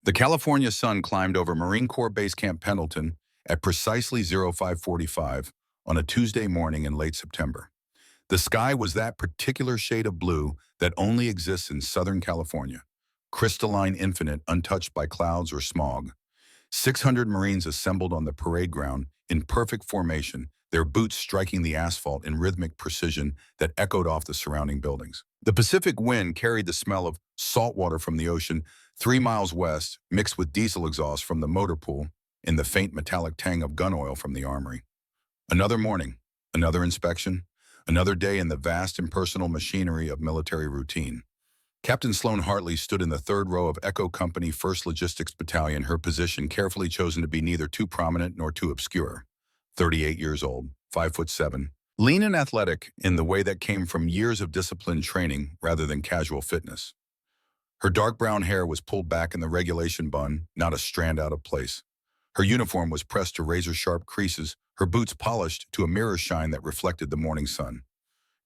The California sun climbed over Marine Corps Base Camp Pendleton at precisely 0545 on a Tuesday morning in late September. The sky was that particular shade of blue that only exists in Southern California, crystalline, infinite, untouched by clouds or smog. 600 Marines assembled on the parade ground in perfect formation, their boots striking the asphalt in rhythmic precision that echoed off the surrounding buildings. The Pacific wind carried the smell of salt water from the ocean 3 miles west, mixed with diesel exhaust from the motor pool and the faint metallic tang of gun oil from the armory. Another morning, another inspection, another day in the vast impersonal machinery of military routine. Captain Sloan Hartley stood in the third row of Echo Company 1st Logistics Battalion, her position carefully chosen to be neither too prominent nor too obscure. 38 years old, 5'7", lean and athletic in the way that came from years of disciplined training rather than casual fitness. Her dark brown hair was pulled back in the regulation bun, not a strand out of place. Her uniform was pressed to razor-sharp creases, her boots polished to a mirror shine that reflected the morning sun.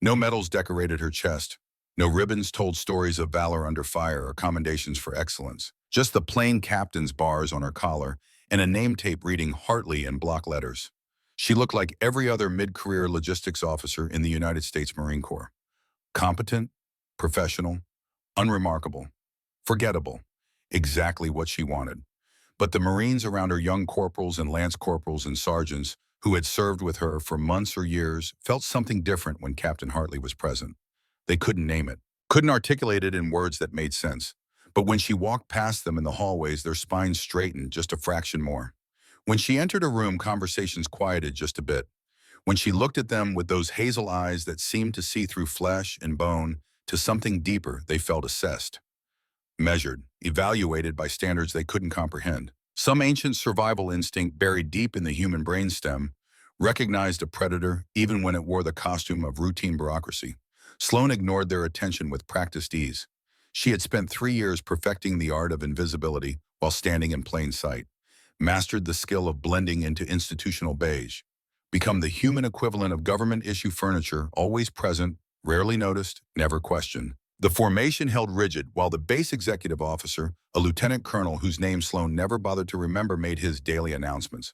No medals decorated her chest. No ribbons told stories of valor under fire or commendations for excellence. Just the plain captain's bars on her collar and a name tape reading Hartley in block letters. She looked like every other mid-career logistics officer in the United States Marine Corps. Competent, professional, unremarkable, forgettable. Exactly what she wanted. But the Marines around her, young corporals and lance corporals and sergeants who had served with her for months or years, felt something different when Captain Hartley was present. They couldn't name it, couldn't articulate it in words that made sense. But when she walked past them in the hallways, their spines straightened just a fraction more. When she entered a room, conversations quieted just a bit. When she looked at them with those hazel eyes that seemed to see through flesh and bone to something deeper, they felt assessed, measured, evaluated by standards they couldn't comprehend. Some ancient survival instinct buried deep in the human brainstem recognized a predator even when it wore the costume of routine bureaucracy. Sloan ignored their attention with practiced ease. She had spent 3 years perfecting the art of invisibility while standing in plain sight, mastered the skill of blending into institutional beige, become the human equivalent of government-issue furniture, always present, rarely noticed, never questioned. The formation held rigid while the base executive officer, a lieutenant colonel whose name Sloan never bothered to remember, made his daily announcements.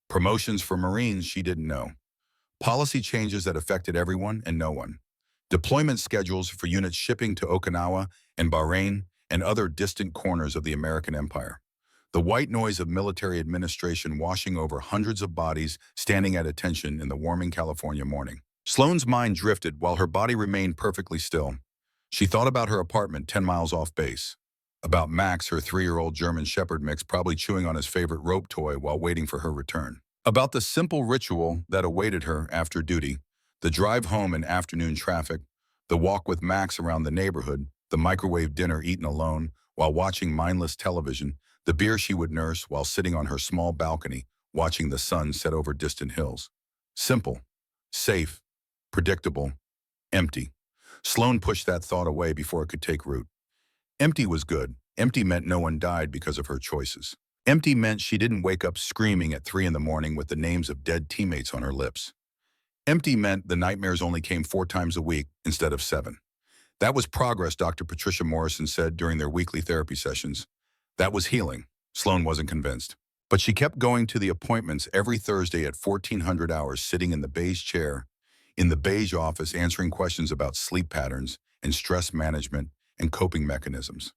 Promotions for Marines she didn't know. Policy changes that affected everyone and no one. Deployment schedules for units shipping to Okinawa and Bahrain and other distant corners of the American empire. The white noise of military administration washing over hundreds of bodies standing at attention in the warming California morning. Sloan's mind drifted while her body remained perfectly still. She thought about her apartment 10 miles off base, about Max, her 3-year-old German Shepherd mix, probably chewing on his favorite rope toy while waiting for her return, about the simple ritual that awaited her after duty, the drive home in afternoon traffic, the walk with Max around the neighborhood, the microwave dinner eaten alone while watching mindless television, the beer she would nurse while sitting on her small balcony watching the sun set over distant hills. Simple, safe, predictable, empty. Sloan pushed that thought away before it could take root. Empty was good. Empty meant no one died because of her choices. Empty meant she didn't wake up screaming at 3 in the morning with the names of dead teammates on her lips. Empty meant the nightmares only came 4 times a week instead of 7. That was progress, Dr. Patricia Morrison said during their weekly therapy sessions. That was healing. Sloan wasn't convinced. But she kept going to the appointments every Thursday at 1400 hours, sitting in the beige chair, in the beige office, answering questions about sleep patterns and stress management and coping mechanisms.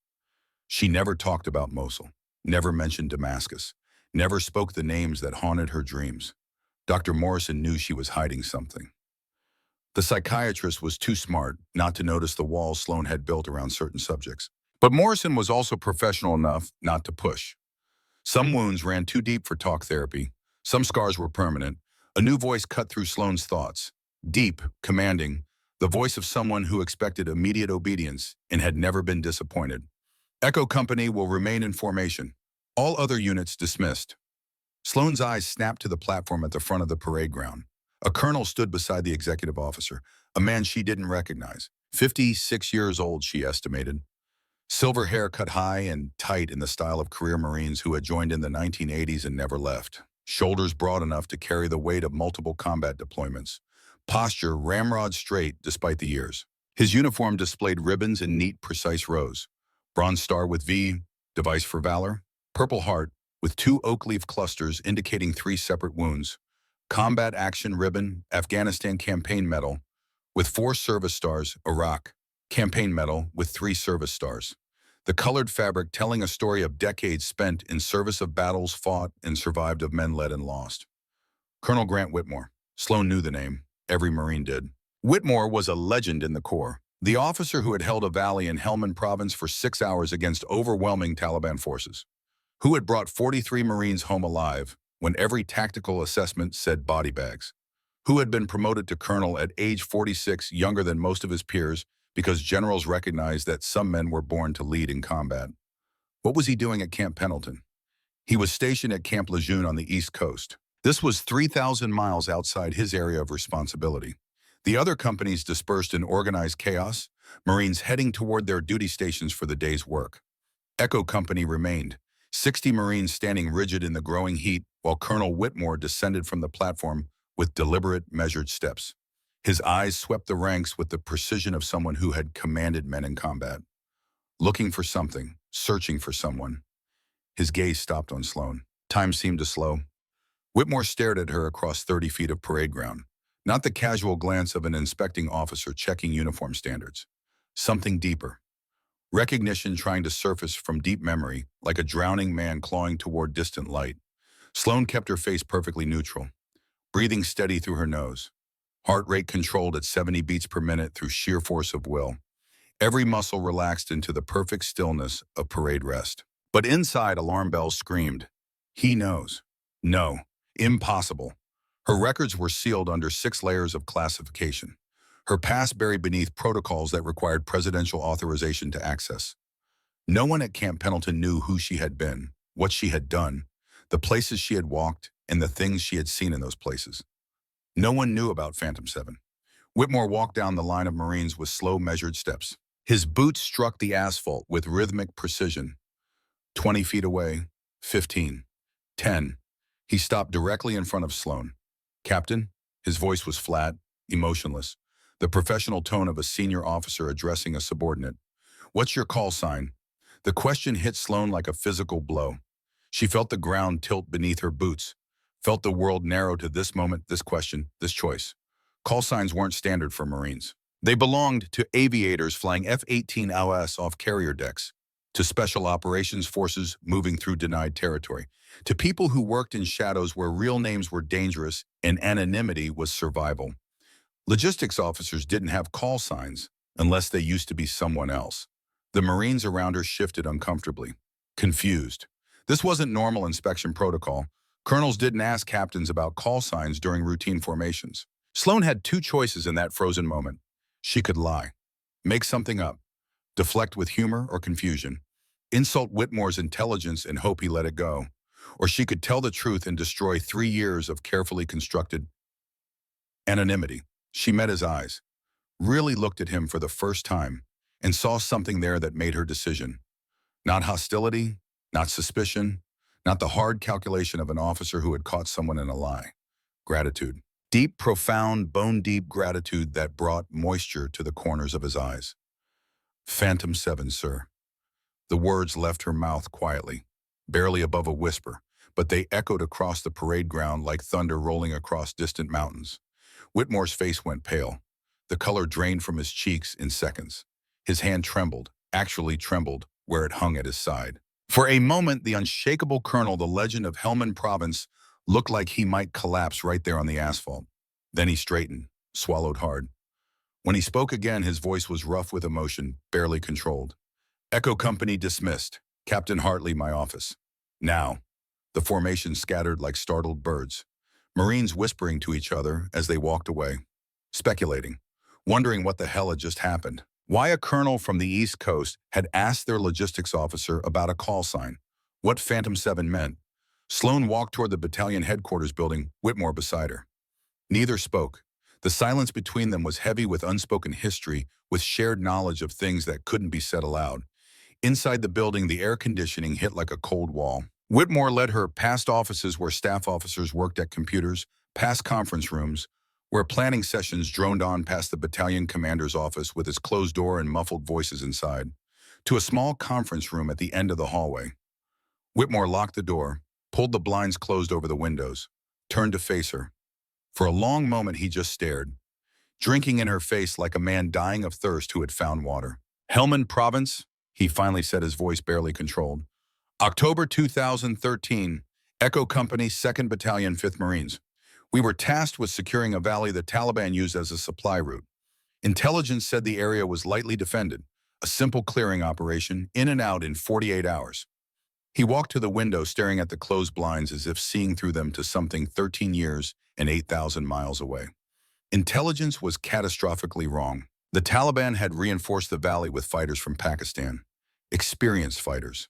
She never talked about Mosul, never mentioned Damascus, never spoke the names that haunted her dreams. Dr. Morrison knew she was hiding something. The psychiatrist was too smart not to notice the walls Sloan had built around certain subjects. But Morrison was also professional enough not to push. Some wounds ran too deep for talk therapy. Some scars were permanent. A new voice cut through Sloan's thoughts. Deep, commanding, the voice of someone who expected immediate obedience and had never been disappointed. Echo Company will remain in formation. All other units dismissed. Sloan's eyes snapped to the platform at the front of the parade ground. A colonel stood beside the executive officer, a man she didn't recognize. 56 years old, she estimated. Silver hair cut high and tight in the style of career Marines who had joined in the 1980s and never left. Shoulders broad enough to carry the weight of multiple combat deployments. Posture ramrod straight despite the years. His uniform displayed ribbons in neat, precise rows. Bronze star with V, device for Valor. Purple Heart, with two oak leaf clusters indicating three separate wounds. Combat Action Ribbon, Afghanistan Campaign Medal, with 4 service stars. Iraq Campaign Medal, with 3 service stars. The colored fabric telling a story of decades spent in service of battles fought and survived of men led and lost. Colonel Grant Whitmore. Sloan knew the name. Every Marine did. Whitmore was a legend in the Corps. The officer who had held a valley in Helmand Province for 6 hours against overwhelming Taliban forces. Who had brought 43 Marines home alive when every tactical assessment said body bags. Who had been promoted to colonel at age 46, younger than most of his peers, because generals recognized that some men were born to lead in combat. What was he doing at Camp Pendleton? He was stationed at Camp Lejeune on the East Coast. This was 3,000 miles outside his area of responsibility. The other companies dispersed in organized chaos, Marines heading toward their duty stations for the day's work. Echo Company remained, 60 Marines standing rigid in the growing heat, while Colonel Whitmore descended from the platform with deliberate, measured steps. His eyes swept the ranks with the precision of someone who had commanded men in combat. Looking for something, searching for someone. His gaze stopped on Sloan. Time seemed to slow. Whitmore stared at her across 30 feet of parade ground, not the casual glance of an inspecting officer checking uniform standards. Something deeper. Recognition trying to surface from deep memory, like a drowning man clawing toward distant light. Sloan kept her face perfectly neutral, breathing steady through her nose. Heart rate controlled at 70 beats per minute through sheer force of will. Every muscle relaxed into the perfect stillness of parade rest. But inside, alarm bells screamed. He knows. No. Impossible. Her records were sealed under 6 layers of classification. Her past buried beneath protocols that required presidential authorization to access. No one at Camp Pendleton knew who she had been, what she had done, the places she had walked, and the things she had seen in those places. No one knew about Phantom 7. Whitmore walked down the line of Marines with slow, measured steps. His boots struck the asphalt with rhythmic precision. 20 feet away, 15, 10. He stopped directly in front of Sloan. Captain? His voice was flat, emotionless, the professional tone of a senior officer addressing a subordinate. What's your call sign? The question hit Sloan like a physical blow. She felt the ground tilt beneath her boots, felt the world narrow to this moment, this question, this choice. Call signs weren't standard for Marines. They belonged to aviators flying F-18LS off carrier decks, to special operations forces moving through denied territory, to people who worked in shadows where real names were dangerous and anonymity was survival. Logistics officers didn't have call signs unless they used to be someone else. The Marines around her shifted uncomfortably, confused. This wasn't normal inspection protocol. Colonels didn't ask captains about call signs during routine formations. Sloan had 2 choices in that frozen moment. She could lie, make something up, deflect with humor or confusion, insult Whitmore's intelligence and hope he let it go. Or she could tell the truth and destroy 3 years of carefully constructed anonymity. She met his eyes, really looked at him for the first time, and saw something there that made her decision. Not hostility, not suspicion, not the hard calculation of an officer who had caught someone in a lie. Gratitude. Deep, profound, bone-deep gratitude that brought moisture to the corners of his eyes. Phantom 7, sir. The words left her mouth quietly, barely above a whisper, but they echoed across the parade ground like thunder rolling across distant mountains. Whitmore's face went pale. The color drained from his cheeks in seconds. His hand trembled, actually trembled, where it hung at his side. For a moment, the unshakable colonel, the legend of Helmand Province, looked like he might collapse right there on the asphalt. Then he straightened, swallowed hard. When he spoke again, his voice was rough with emotion, barely controlled. Echo Company dismissed. Captain Hartley, my office. Now. The formation scattered like startled birds. Marines whispering to each other as they walked away. Speculating. Wondering what the hell had just happened. Why a colonel from the East Coast had asked their logistics officer about a call sign. What Phantom 7 meant. Sloan walked toward the battalion headquarters building, Whitmore beside her. Neither spoke. The silence between them was heavy with unspoken history, with shared knowledge of things that couldn't be said aloud. Inside the building, the air conditioning hit like a cold wall. Whitmore led her past offices where staff officers worked at computers, past conference rooms, where planning sessions droned on past the battalion commander's office with its closed door and muffled voices inside, to a small conference room at the end of the hallway. Whitmore locked the door, pulled the blinds closed over the windows, turned to face her. For a long moment he just stared, drinking in her face like a man dying of thirst who had found water. Helmand Province, he finally said, his voice barely controlled. October 2013, Echo Company, 2nd Battalion, 5th Marines. We were tasked with securing a valley the Taliban used as a supply route. Intelligence said the area was lightly defended, a simple clearing operation, in and out in 48 hours. He walked to the window, staring at the closed blinds as if seeing through them to something 13 years and 8,000 miles away. Intelligence was catastrophically wrong. The Taliban had reinforced the valley with fighters from Pakistan, experienced fighters,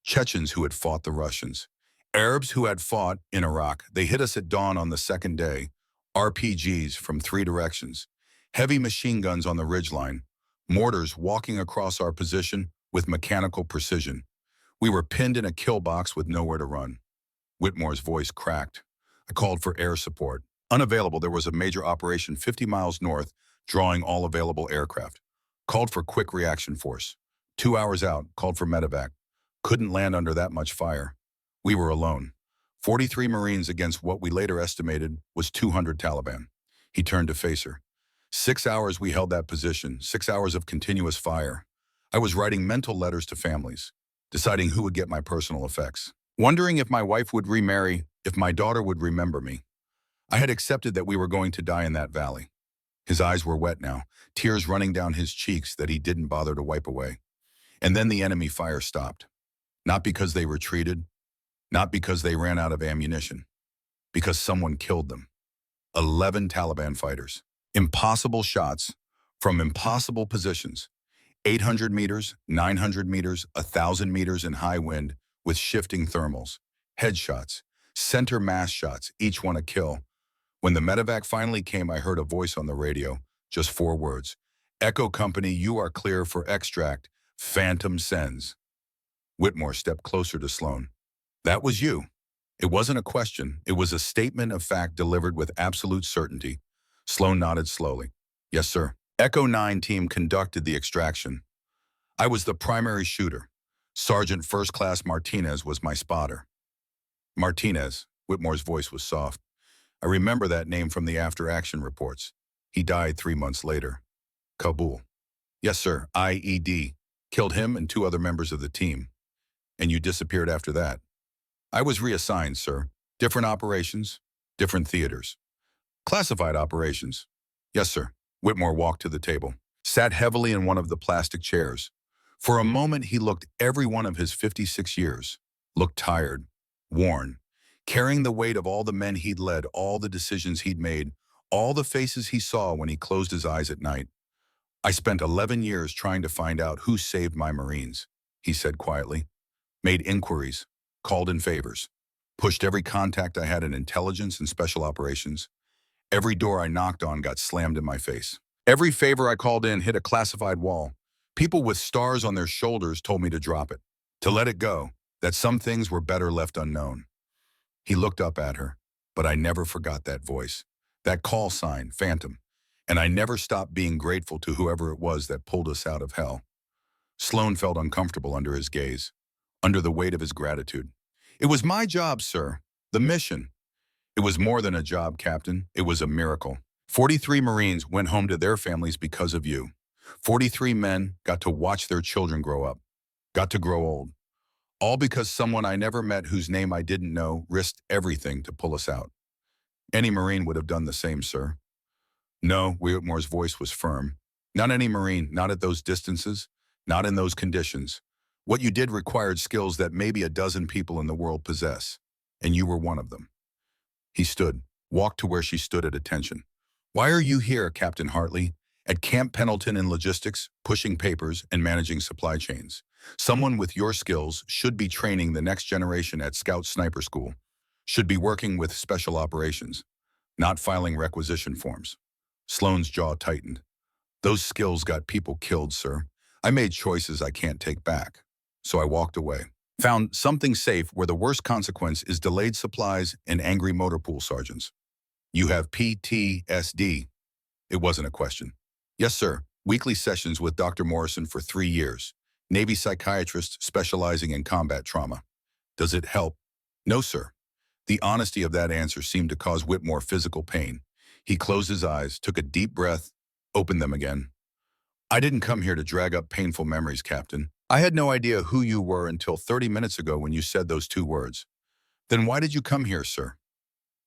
Chechens who had fought the Russians, Arabs who had fought in Iraq. They hit us at dawn on the second day, RPGs from 3 directions, heavy machine guns on the ridgeline, mortars walking across our position with mechanical precision. We were pinned in a kill box with nowhere to run. Whitmore's voice cracked. I called for air support. Unavailable, there was a major operation 50 miles north, drawing all available aircraft. Called for quick reaction force. 2 hours out, called for medevac. Couldn't land under that much fire. We were alone. 43 Marines against what we later estimated was 200 Taliban. He turned to face her. 6 hours we held that position, 6 hours of continuous fire. I was writing mental letters to families, deciding who would get my personal effects, wondering if my wife would remarry, if my daughter would remember me. I had accepted that we were going to die in that valley. His eyes were wet now, tears running down his cheeks that he didn't bother to wipe away. And then the enemy fire stopped. Not because they retreated, not because they ran out of ammunition, because someone killed them. 11 Taliban fighters. Impossible shots from impossible positions. 800 meters, 900 meters, 1,000 meters in high wind with shifting thermals. Headshots, center mass shots, each one a kill. When the medevac finally came, I heard a voice on the radio, just 4 words. Echo Company, you are clear for extract. Phantom sends. Whitmore stepped closer to Sloan. That was you. It wasn't a question. It was a statement of fact delivered with absolute certainty. Sloan nodded slowly. Yes, sir. Echo 9 team conducted the extraction. I was the primary shooter. Sergeant First Class Martinez was my spotter. Martinez, Whitmore's voice was soft. I remember that name from the after-action reports. He died 3 months later. Kabul. Yes, sir. IED. Killed him and 2 other members of the team. And you disappeared after that. I was reassigned, sir. Different operations, different theaters. Classified operations. Yes, sir. Whitmore walked to the table, sat heavily in one of the plastic chairs. For a moment, he looked every one of his 56 years, looked tired, worn, carrying the weight of all the men he'd led, all the decisions he'd made, all the faces he saw when he closed his eyes at night. I spent 11 years trying to find out who saved my Marines, he said quietly. Made inquiries, called in favors, pushed every contact I had in intelligence and special operations. Every door I knocked on got slammed in my face. Every favor I called in hit a classified wall. People with stars on their shoulders told me to drop it, to let it go, that some things were better left unknown. He looked up at her, but I never forgot that voice, that call sign, Phantom, and I never stopped being grateful to whoever it was that pulled us out of hell. Sloan felt uncomfortable under his gaze, under the weight of his gratitude. It was my job, sir, the mission. It was more than a job, Captain. It was a miracle. 43 Marines went home to their families because of you. 43 men got to watch their children grow up, got to grow old. All because someone I never met whose name I didn't know risked everything to pull us out. Any Marine would have done the same, sir. No, Whitmore's voice was firm. Not any Marine, not at those distances, not in those conditions. What you did required skills that maybe a dozen people in the world possess, and you were one of them. He stood, walked to where she stood at attention. Why are you here, Captain Hartley? At Camp Pendleton in logistics, pushing papers, and managing supply chains. Someone with your skills should be training the next generation at Scout Sniper School, should be working with special operations, not filing requisition forms. Sloan's jaw tightened. Those skills got people killed, sir. I made choices I can't take back. So I walked away. Found something safe where the worst consequence is delayed supplies and angry motor pool sergeants. You have PTSD. It wasn't a question. Yes, sir. Weekly sessions with Dr. Morrison for 3 years. Navy psychiatrist specializing in combat trauma. Does it help? No, sir. The honesty of that answer seemed to cause Whitmore physical pain. He closed his eyes, took a deep breath, opened them again. I didn't come here to drag up painful memories, Captain. I had no idea who you were until 30 minutes ago when you said those two words. Then why did you come here, sir?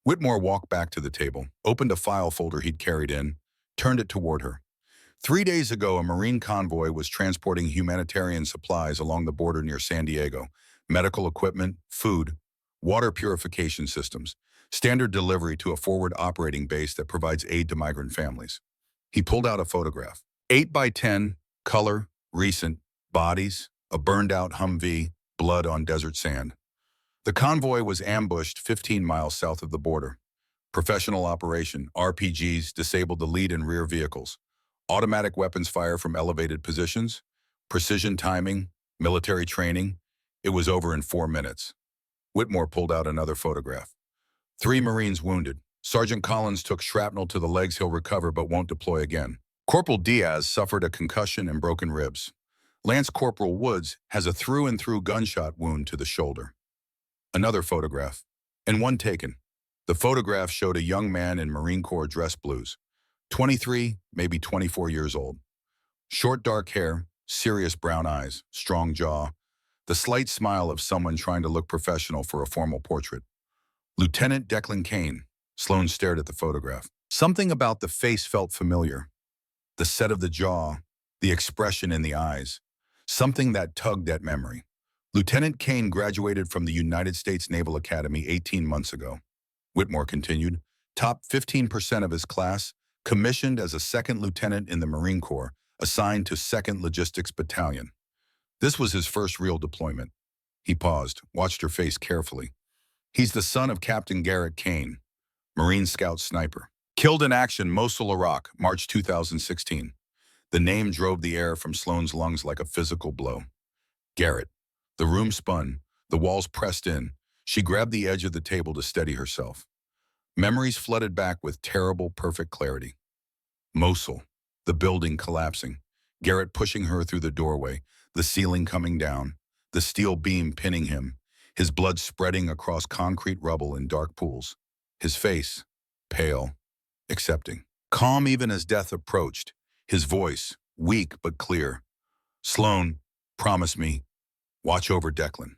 Whitmore walked back to the table, opened a file folder he'd carried in, turned it toward her. 3 days ago, a Marine convoy was transporting humanitarian supplies along the border near San Diego. Medical equipment, food, water purification systems, standard delivery to a forward operating base that provides aid to migrant families. He pulled out a photograph. 8 by 10, color, recent, bodies, a burned-out Humvee, blood on desert sand. The convoy was ambushed 15 miles south of the border. Professional operation, RPGs disabled the lead and rear vehicles. Automatic weapons fire from elevated positions, precision timing, military training. It was over in 4 minutes. Whitmore pulled out another photograph. 3 Marines wounded. Sergeant Collins took shrapnel to the legs. He'll recover but won't deploy again. Corporal Diaz suffered a concussion and broken ribs. Lance Corporal Woods has a through-and-through gunshot wound to the shoulder. Another photograph, and one taken. The photograph showed a young man in Marine Corps dress blues. 23, maybe 24 years old. Short dark hair, serious brown eyes, strong jaw, the slight smile of someone trying to look professional for a formal portrait. Lieutenant Declan Kane. Sloan stared at the photograph. Something about the face felt familiar. The set of the jaw, the expression in the eyes. Something that tugged at memory. Lieutenant Kane graduated from the United States Naval Academy 18 months ago. Whitmore continued, top 15% of his class, commissioned as a second lieutenant in the Marine Corps, assigned to 2nd Logistics Battalion. This was his first real deployment. He paused, watched her face carefully. He's the son of Captain Garrett Kane, Marine Scout sniper. Killed in action, Mosul, Iraq, March 2016. The name drove the air from Sloane's lungs like a physical blow. Garrett. The room spun, the walls pressed in. She grabbed the edge of the table to steady herself. Memories flooded back with terrible, perfect clarity. Mosul, the building collapsing, Garrett pushing her through the doorway, the ceiling coming down, the steel beam pinning him, his blood spreading across concrete rubble in dark pools. His face, pale, accepting. Calm even as death approached, his voice, weak but clear. Sloan, promise me, watch over Declan.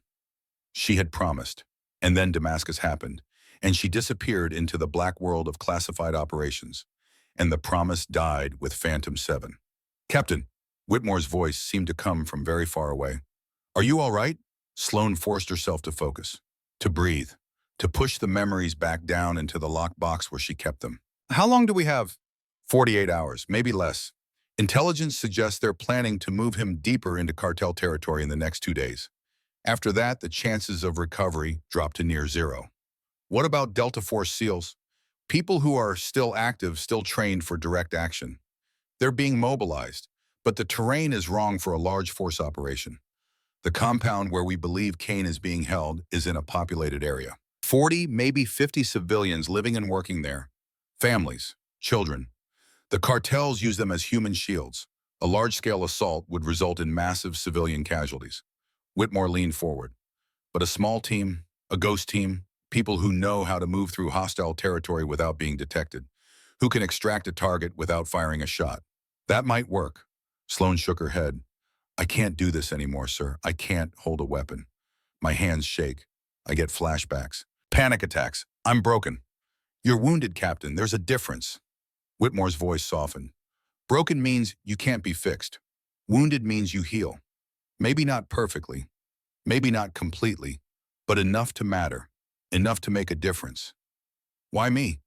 She had promised, and then Damascus happened, and she disappeared into the black world of classified operations, and the promise died with Phantom 7. Captain, Whitmore's voice seemed to come from very far away. Are you all right? Sloan forced herself to focus, to breathe, to push the memories back down into the locked box where she kept them. How long do we have? 48 hours, maybe less. Intelligence suggests they're planning to move him deeper into cartel territory in the next 2 days. After that, the chances of recovery drop to near zero. What about Delta Force SEALs? People who are still active, still trained for direct action. They're being mobilized, but the terrain is wrong for a large force operation. The compound where we believe Kane is being held is in a populated area. 40, maybe 50 civilians living and working there. Families, children. The cartels use them as human shields. A large-scale assault would result in massive civilian casualties. Whitmore leaned forward. But a small team, a ghost team, people who know how to move through hostile territory without being detected, who can extract a target without firing a shot. That might work. Sloan shook her head. I can't do this anymore, sir. I can't hold a weapon. My hands shake. I get flashbacks. Panic attacks. I'm broken. You're wounded, Captain. There's a difference. Whitmore's voice softened. Broken means you can't be fixed. Wounded means you heal. Maybe not perfectly, maybe not completely, but enough to matter, enough to make a difference. Why me?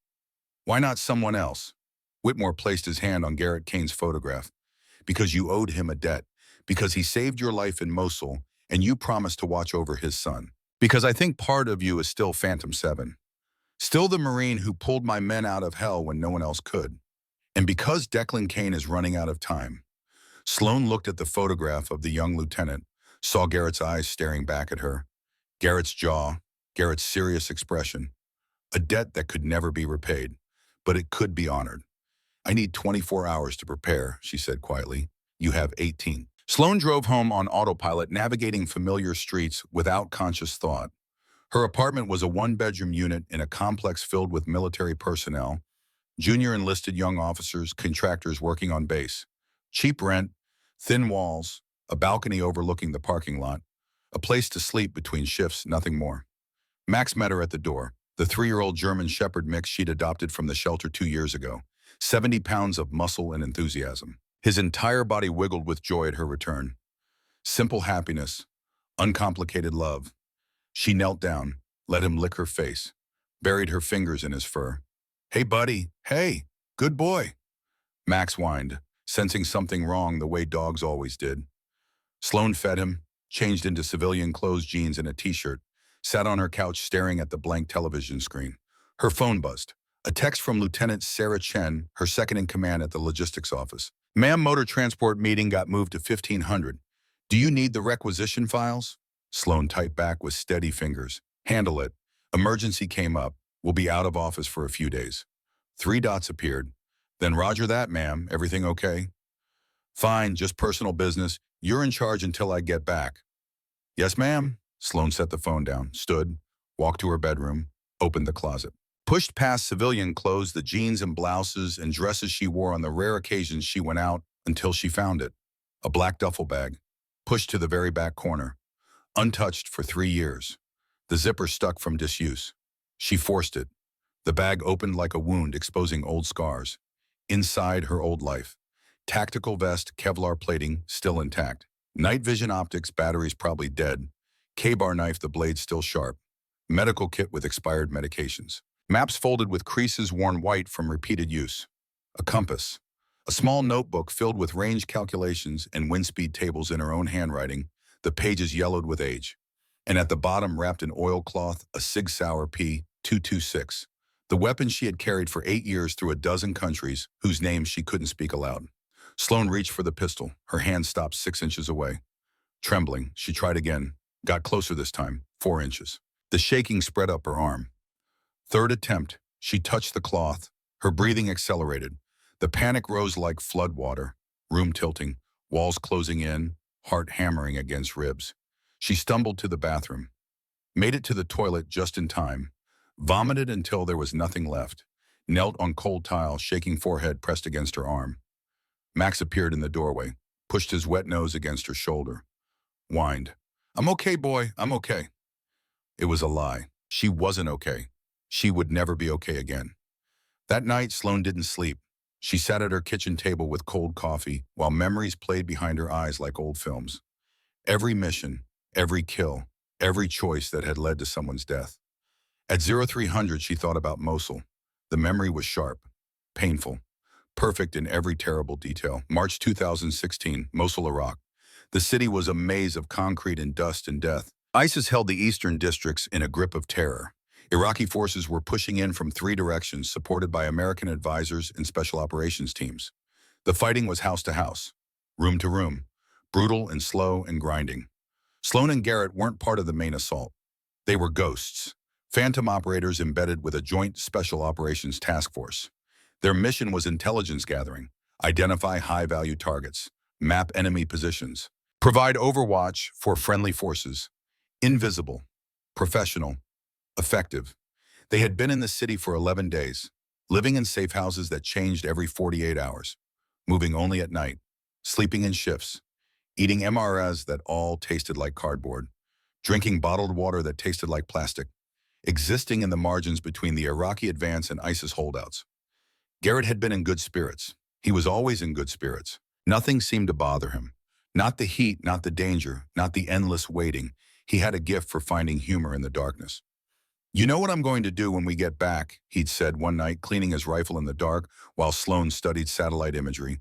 Why not someone else? Whitmore placed his hand on Garrett Kane's photograph. Because you owed him a debt. Because he saved your life in Mosul, and you promised to watch over his son. Because I think part of you is still Phantom 7. Still the Marine who pulled my men out of hell when no one else could. And because Declan Kane is running out of time. Sloan looked at the photograph of the young lieutenant, saw Garrett's eyes staring back at her, Garrett's jaw, Garrett's serious expression. A debt that could never be repaid, but it could be honored. I need 24 hours to prepare, she said quietly. You have 18. Sloan drove home on autopilot, navigating familiar streets without conscious thought. Her apartment was a one-bedroom unit in a complex filled with military personnel, junior enlisted young officers, contractors working on base. Cheap rent, thin walls, a balcony overlooking the parking lot, a place to sleep between shifts, nothing more. Max met her at the door, the 3-year-old German Shepherd mix she'd adopted from the shelter 2 years ago, 70 pounds of muscle and enthusiasm. His entire body wiggled with joy at her return. Simple happiness, uncomplicated love. She knelt down, let him lick her face, buried her fingers in his fur. "Hey, buddy, hey, good boy." Max whined, sensing something wrong the way dogs always did. Sloan fed him, changed into civilian clothes, jeans and a t-shirt, sat on her couch staring at the blank television screen. Her phone buzzed. A text from Lieutenant Sarah Chen, her second-in-command at the logistics office. "Ma'am, motor transport meeting got moved to 1500. Do you need the requisition files?" Sloan typed back with steady fingers. "Handle it. Emergency came up. We'll be out of office for a few days." 3 dots appeared. "Then roger that, ma'am. Everything okay?" "Fine, just personal business. You're in charge until I get back." "Yes, ma'am." Sloan set the phone down, stood, walked to her bedroom, opened the closet. Pushed past civilian clothes, the jeans and blouses and dresses she wore on the rare occasions she went out, until she found it. A black duffel bag, pushed to the very back corner. Untouched for 3 years. The zipper stuck from disuse. She forced it. The bag opened like a wound, exposing old scars. Inside, her old life. Tactical vest, Kevlar plating, still intact. Night vision optics, batteries probably dead. K-bar knife, the blade still sharp. Medical kit with expired medications. Maps folded with creases worn white from repeated use. A compass. A small notebook filled with range calculations and wind speed tables in her own handwriting, the pages yellowed with age. And at the bottom, wrapped in oilcloth, a Sig Sauer P226, the weapon she had carried for 8 years through a dozen countries whose names she couldn't speak aloud. Sloan reached for the pistol. Her hand stopped 6 inches away. Trembling, she tried again, got closer this time, 4 inches. The shaking spread up her arm. Third attempt, she touched the cloth. Her breathing accelerated. The panic rose like flood water, room tilting, walls closing in, heart hammering against ribs. She stumbled to the bathroom, made it to the toilet just in time, vomited until there was nothing left, knelt on cold tile, shaking forehead pressed against her arm. Max appeared in the doorway, pushed his wet nose against her shoulder, whined, "I'm okay, boy, I'm okay." It was a lie. She wasn't okay. She would never be okay again. That night, Sloan didn't sleep. She sat at her kitchen table with cold coffee while memories played behind her eyes like old films. Every mission, every kill, every choice that had led to someone's death. At 0300, she thought about Mosul. The memory was sharp, painful, perfect in every terrible detail. March 2016, Mosul, Iraq. The city was a maze of concrete and dust and death. ISIS held the eastern districts in a grip of terror. Iraqi forces were pushing in from 3 directions, supported by American advisors and special operations teams. The fighting was house to house, room to room, brutal and slow and grinding. Sloan and Garrett weren't part of the main assault. They were ghosts, phantom operators embedded with a joint special operations task force. Their mission was intelligence gathering, identify high-value targets, map enemy positions, provide overwatch for friendly forces. Invisible, professional, effective. They had been in the city for 11 days, living in safe houses that changed every 48 hours, moving only at night, sleeping in shifts, eating MREs that all tasted like cardboard, drinking bottled water that tasted like plastic, existing in the margins between the Iraqi advance and ISIS holdouts. Garrett had been in good spirits. He was always in good spirits. Nothing seemed to bother him. Not the heat, not the danger, not the endless waiting. He had a gift for finding humor in the darkness. "You know what I'm going to do when we get back," he'd said one night, cleaning his rifle in the dark while Sloan studied satellite imagery.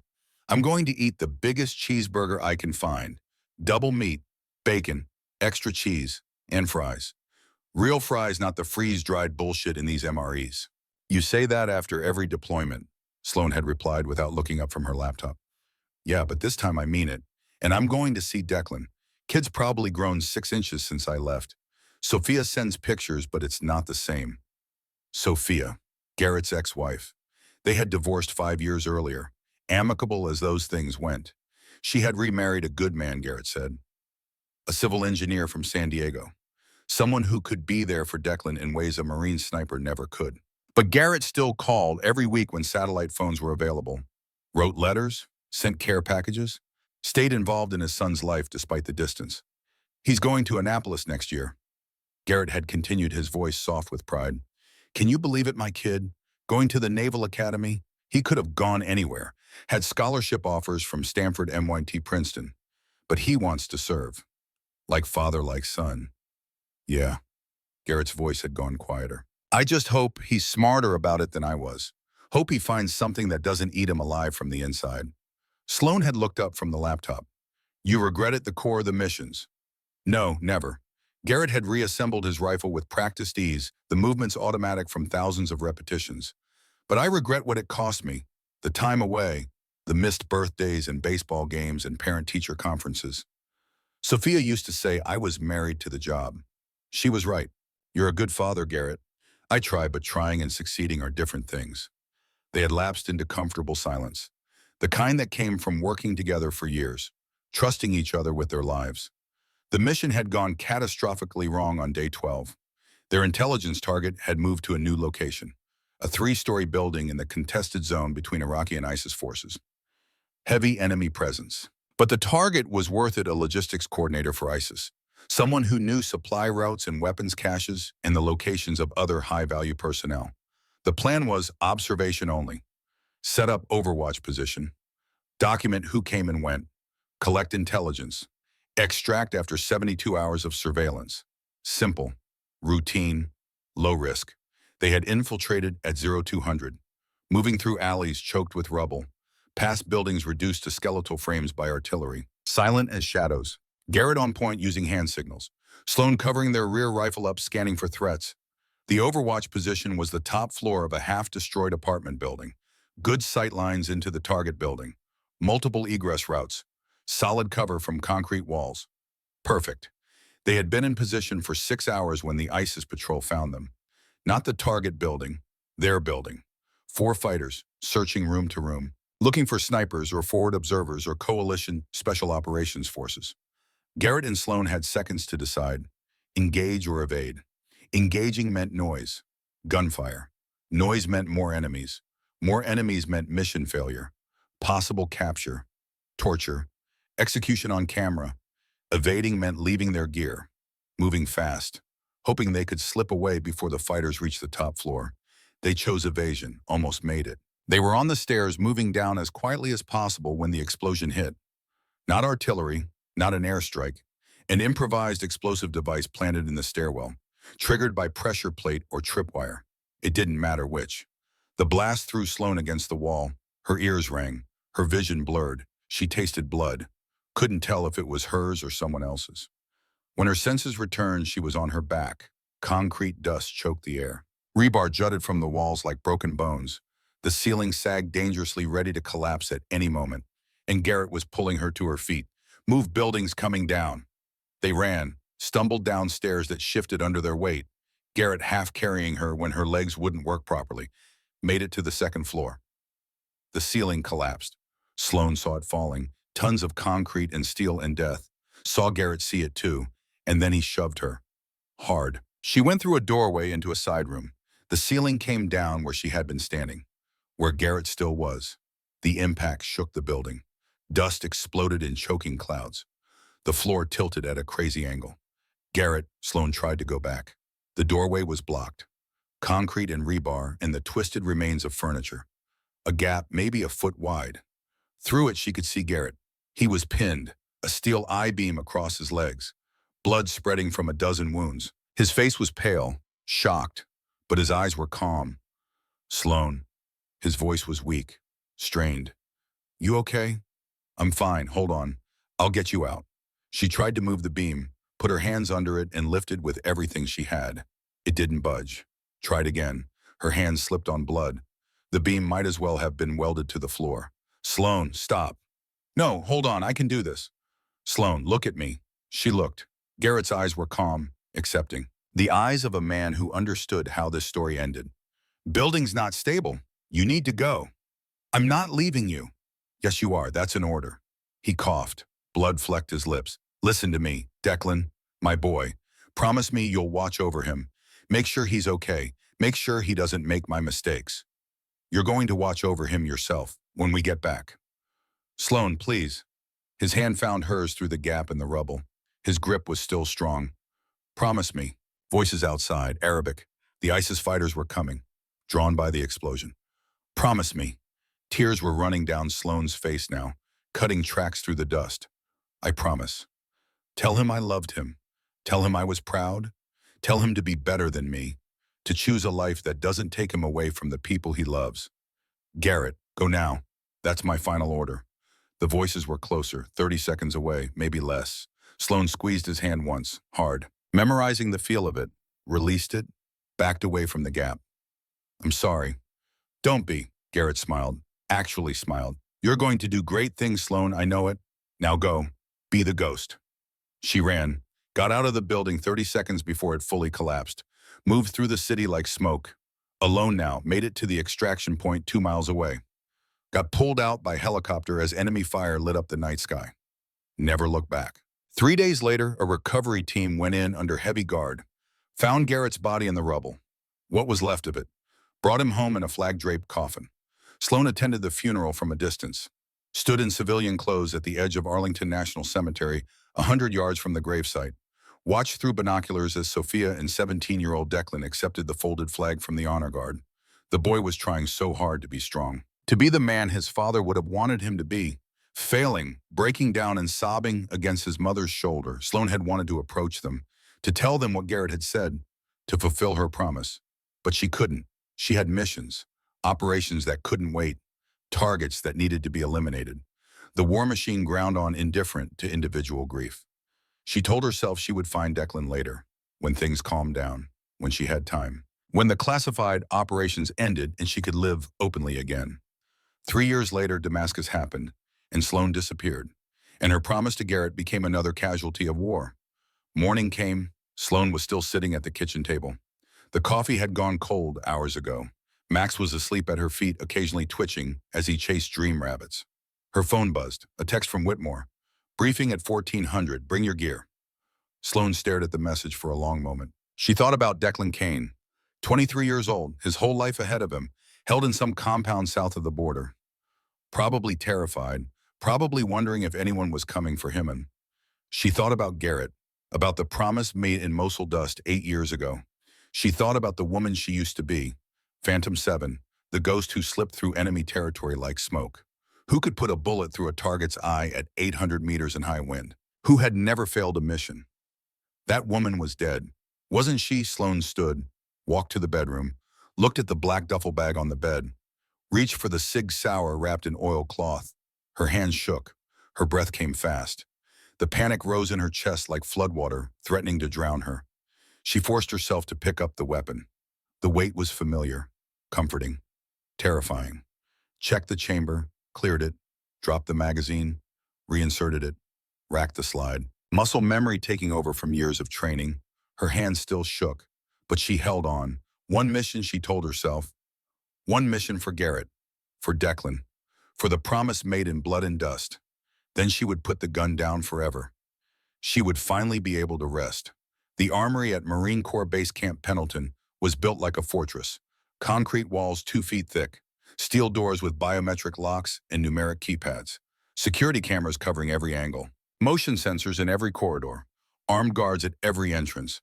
"I'm going to eat the biggest cheeseburger I can find. Double meat, bacon, extra cheese, and fries. Real fries, not the freeze-dried bullshit in these MREs." "You say that after every deployment," Sloan had replied without looking up from her laptop. "Yeah, but this time I mean it. And I'm going to see Declan. Kid's probably grown 6 inches since I left. Sophia sends pictures, but it's not the same." Sophia, Garrett's ex-wife. They had divorced 5 years earlier, amicable as those things went. She had remarried a good man, Garrett said. A civil engineer from San Diego. Someone who could be there for Declan in ways a Marine sniper never could. But Garrett still called every week when satellite phones were available, wrote letters, sent care packages, stayed involved in his son's life despite the distance. He's going to Annapolis next year. Garrett had continued, his voice soft with pride. Can you believe it, my kid? Going to the Naval Academy? He could have gone anywhere, had scholarship offers from Stanford, MIT, Princeton. But he wants to serve. Like father, like son. Yeah, Garrett's voice had gone quieter. I just hope he's smarter about it than I was. Hope he finds something that doesn't eat him alive from the inside. Sloan had looked up from the laptop. You regretted the core of the missions? No, never. Garrett had reassembled his rifle with practiced ease, the movements automatic from thousands of repetitions. But I regret what it cost me. The time away, the missed birthdays and baseball games and parent-teacher conferences. Sophia used to say I was married to the job. She was right. You're a good father, Garrett. I try, but trying and succeeding are different things. They had lapsed into comfortable silence, the kind that came from working together for years, trusting each other with their lives. The mission had gone catastrophically wrong on day 12. Their intelligence target had moved to a new location, a 3-story building in the contested zone between Iraqi and ISIS forces. Heavy enemy presence. But the target was worth it, a logistics coordinator for ISIS, someone who knew supply routes and weapons caches and the locations of other high-value personnel. The plan was observation only. Set up overwatch position, document who came and went, collect intelligence, extract after 72 hours of surveillance. Simple, routine, low risk. They had infiltrated at 0200, moving through alleys choked with rubble, past buildings reduced to skeletal frames by artillery, silent as shadows. Garrett on point using hand signals, Sloan covering their rear rifle up scanning for threats. The overwatch position was the top floor of a half-destroyed apartment building. Good sight lines into the target building. Multiple egress routes. Solid cover from concrete walls. Perfect. They had been in position for 6 hours when the ISIS patrol found them. Not the target building, their building. 4 fighters, searching room to room, looking for snipers or forward observers or coalition special operations forces. Garrett and Sloan had seconds to decide. Engage or evade. Engaging meant noise, gunfire. Noise meant more enemies. More enemies meant mission failure, possible capture, torture, execution on camera. Evading meant leaving their gear, moving fast, hoping they could slip away before the fighters reached the top floor. They chose evasion, almost made it. They were on the stairs, moving down as quietly as possible when the explosion hit. Not artillery, not an airstrike, an improvised explosive device planted in the stairwell, triggered by pressure plate or tripwire. It didn't matter which. The blast threw Sloan against the wall. Her ears rang, her vision blurred. She tasted blood, couldn't tell if it was hers or someone else's. When her senses returned, she was on her back. Concrete dust choked the air. Rebar jutted from the walls like broken bones. The ceiling sagged dangerously, ready to collapse at any moment. And Garrett was pulling her to her feet. Move, buildings coming down. They ran, stumbled down stairs that shifted under their weight. Garrett half carrying her when her legs wouldn't work properly. Made it to the 2nd floor. The ceiling collapsed. Sloan saw it falling. Tons of concrete and steel and death. Saw Garrett see it too. And then he shoved her. Hard. She went through a doorway into a side room. The ceiling came down where she had been standing. Where Garrett still was. The impact shook the building. Dust exploded in choking clouds. The floor tilted at a crazy angle. Garrett, Sloan tried to go back. The doorway was blocked. Concrete and rebar and the twisted remains of furniture. A gap maybe a foot wide. Through it she could see Garrett. He was pinned, a steel I-beam across his legs. Blood spreading from a dozen wounds. His face was pale, shocked, but his eyes were calm. Sloan. His voice was weak, strained. You okay? I'm fine, hold on. I'll get you out. She tried to move the beam, put her hands under it and lifted with everything she had. It didn't budge. Tried again. Her hands slipped on blood. The beam might as well have been welded to the floor. Sloan, stop. No, hold on, I can do this. Sloan, look at me. She looked. Garrett's eyes were calm, accepting. The eyes of a man who understood how this story ended. Building's not stable. You need to go. I'm not leaving you. Yes, you are. That's an order. He coughed. Blood flecked his lips. Listen to me, Declan, my boy. Promise me you'll watch over him. Make sure he's okay. Make sure he doesn't make my mistakes. You're going to watch over him yourself when we get back. Sloan, please. His hand found hers through the gap in the rubble. His grip was still strong. Promise me. Voices outside, Arabic. The ISIS fighters were coming, drawn by the explosion. Promise me. Tears were running down Sloane's face now, cutting tracks through the dust. I promise. Tell him I loved him. Tell him I was proud. Tell him to be better than me, to choose a life that doesn't take him away from the people he loves. Garrett, go now. That's my final order. The voices were closer, 30 seconds away, maybe less. Sloan squeezed his hand once, hard. Memorizing the feel of it, released it, backed away from the gap. I'm sorry. Don't be, Garrett smiled, actually smiled. You're going to do great things, Sloan, I know it. Now go. Be the ghost. She ran, got out of the building 30 seconds before it fully collapsed, moved through the city like smoke. Alone now, made it to the extraction point 2 miles away. Got pulled out by helicopter as enemy fire lit up the night sky. Never looked back. 3 days later, a recovery team went in under heavy guard, found Garrett's body in the rubble. What was left of it? Brought him home in a flag-draped coffin. Sloan attended the funeral from a distance, stood in civilian clothes at the edge of Arlington National Cemetery, 100 yards from the gravesite, watched through binoculars as Sophia and 17-year-old Declan accepted the folded flag from the honor guard. The boy was trying so hard to be strong, to be the man his father would have wanted him to be. Failing, breaking down and sobbing against his mother's shoulder, Sloan had wanted to approach them, to tell them what Garrett had said, to fulfill her promise. But she couldn't. She had missions, operations that couldn't wait, targets that needed to be eliminated. The war machine ground on, indifferent to individual grief. She told herself she would find Declan later, when things calmed down, when she had time, when the classified operations ended and she could live openly again. 3 years later, Damascus happened, and Sloan disappeared, and her promise to Garrett became another casualty of war. Morning came. Sloan was still sitting at the kitchen table. The coffee had gone cold hours ago. Max was asleep at her feet, occasionally twitching as he chased dream rabbits. Her phone buzzed, a text from Whitmore. Briefing at 1400, bring your gear. Sloan stared at the message for a long moment. She thought about Declan Kane, 23 years old, his whole life ahead of him, held in some compound south of the border. Probably terrified, probably wondering if anyone was coming for him. And she thought about Garrett, about the promise made in Mosul dust 8 years ago. She thought about the woman she used to be, Phantom 7, the ghost who slipped through enemy territory like smoke. Who could put a bullet through a target's eye at 800 meters in high wind? Who had never failed a mission? That woman was dead. Wasn't she? Sloan stood, walked to the bedroom, looked at the black duffel bag on the bed, reached for the Sig Sauer wrapped in oilcloth. Her hands shook. Her breath came fast. The panic rose in her chest like floodwater, threatening to drown her. She forced herself to pick up the weapon. The weight was familiar, comforting, terrifying. Checked the chamber, cleared it, dropped the magazine, reinserted it, racked the slide. Muscle memory taking over from years of training. Her hands still shook, but she held on. One mission, she told herself. One mission for Garrett, for Declan, for the promise made in blood and dust. Then she would put the gun down forever. She would finally be able to rest. The armory at Marine Corps Base Camp Pendleton was built like a fortress. Concrete walls 2 feet thick, steel doors with biometric locks and numeric keypads, security cameras covering every angle, motion sensors in every corridor, armed guards at every entrance.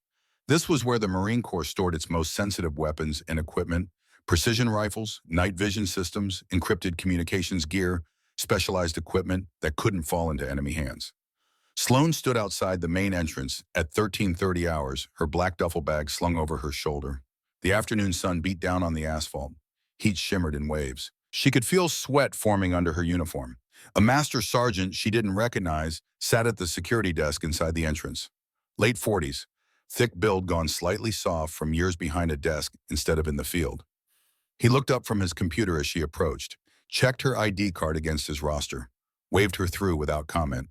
This was where the Marine Corps stored its most sensitive weapons and equipment: precision rifles, night vision systems, encrypted communications gear, specialized equipment that couldn't fall into enemy hands. Sloan stood outside the main entrance at 13:30 hours, her black duffel bag slung over her shoulder. The afternoon sun beat down on the asphalt. Heat shimmered in waves. She could feel sweat forming under her uniform. A master sergeant she didn't recognize sat at the security desk inside the entrance. Late 40s, thick build gone slightly soft from years behind a desk instead of in the field. He looked up from his computer as she approached, checked her ID card against his roster, waved her through without comment.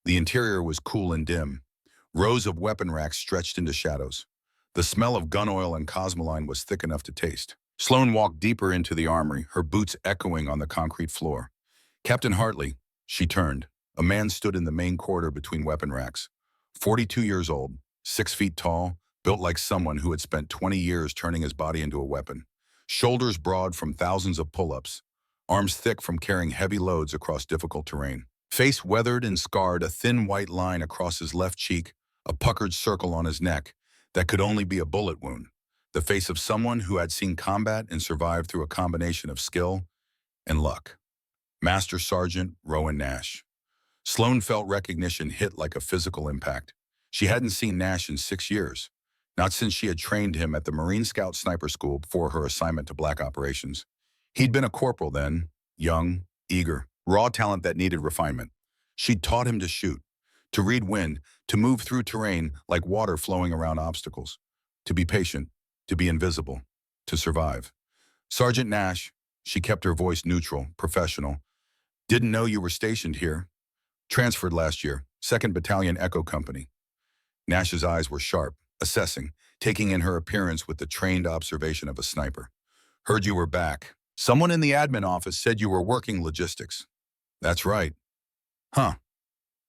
The interior was cool and dim. Rows of weapon racks stretched into shadows. The smell of gun oil and cosmoline was thick enough to taste. Sloan walked deeper into the armory, her boots echoing on the concrete floor. Captain Hartley, she turned, A man stood in the main corridor between weapon racks. 42 years old, 6 feet tall, built like someone who had spent 20 years turning his body into a weapon. Shoulders broad from thousands of pull-ups, arms thick from carrying heavy loads across difficult terrain. Face weathered and scarred, a thin white line across his left cheek, a puckered circle on his neck that could only be a bullet wound. The face of someone who had seen combat and survived through a combination of skill and luck. Master Sergeant Rowan Nash. Sloan felt recognition hit like a physical impact. She hadn't seen Nash in 6 years, not since she had trained him at the Marine Scout Sniper School before her assignment to Black Operations. He'd been a corporal then, young, eager, raw talent that needed refinement. She'd taught him to shoot, to read wind, to move through terrain like water flowing around obstacles, to be patient, to be invisible, to survive. Sergeant Nash, she kept her voice neutral, professional, didn't know you were stationed here. Transferred last year, 2nd Battalion Echo Company. Nash's eyes were sharp, assessing, taking in her appearance with the trained observation of a sniper. Heard you were back. Someone in the admin office said you were working logistics. That's right. Huh.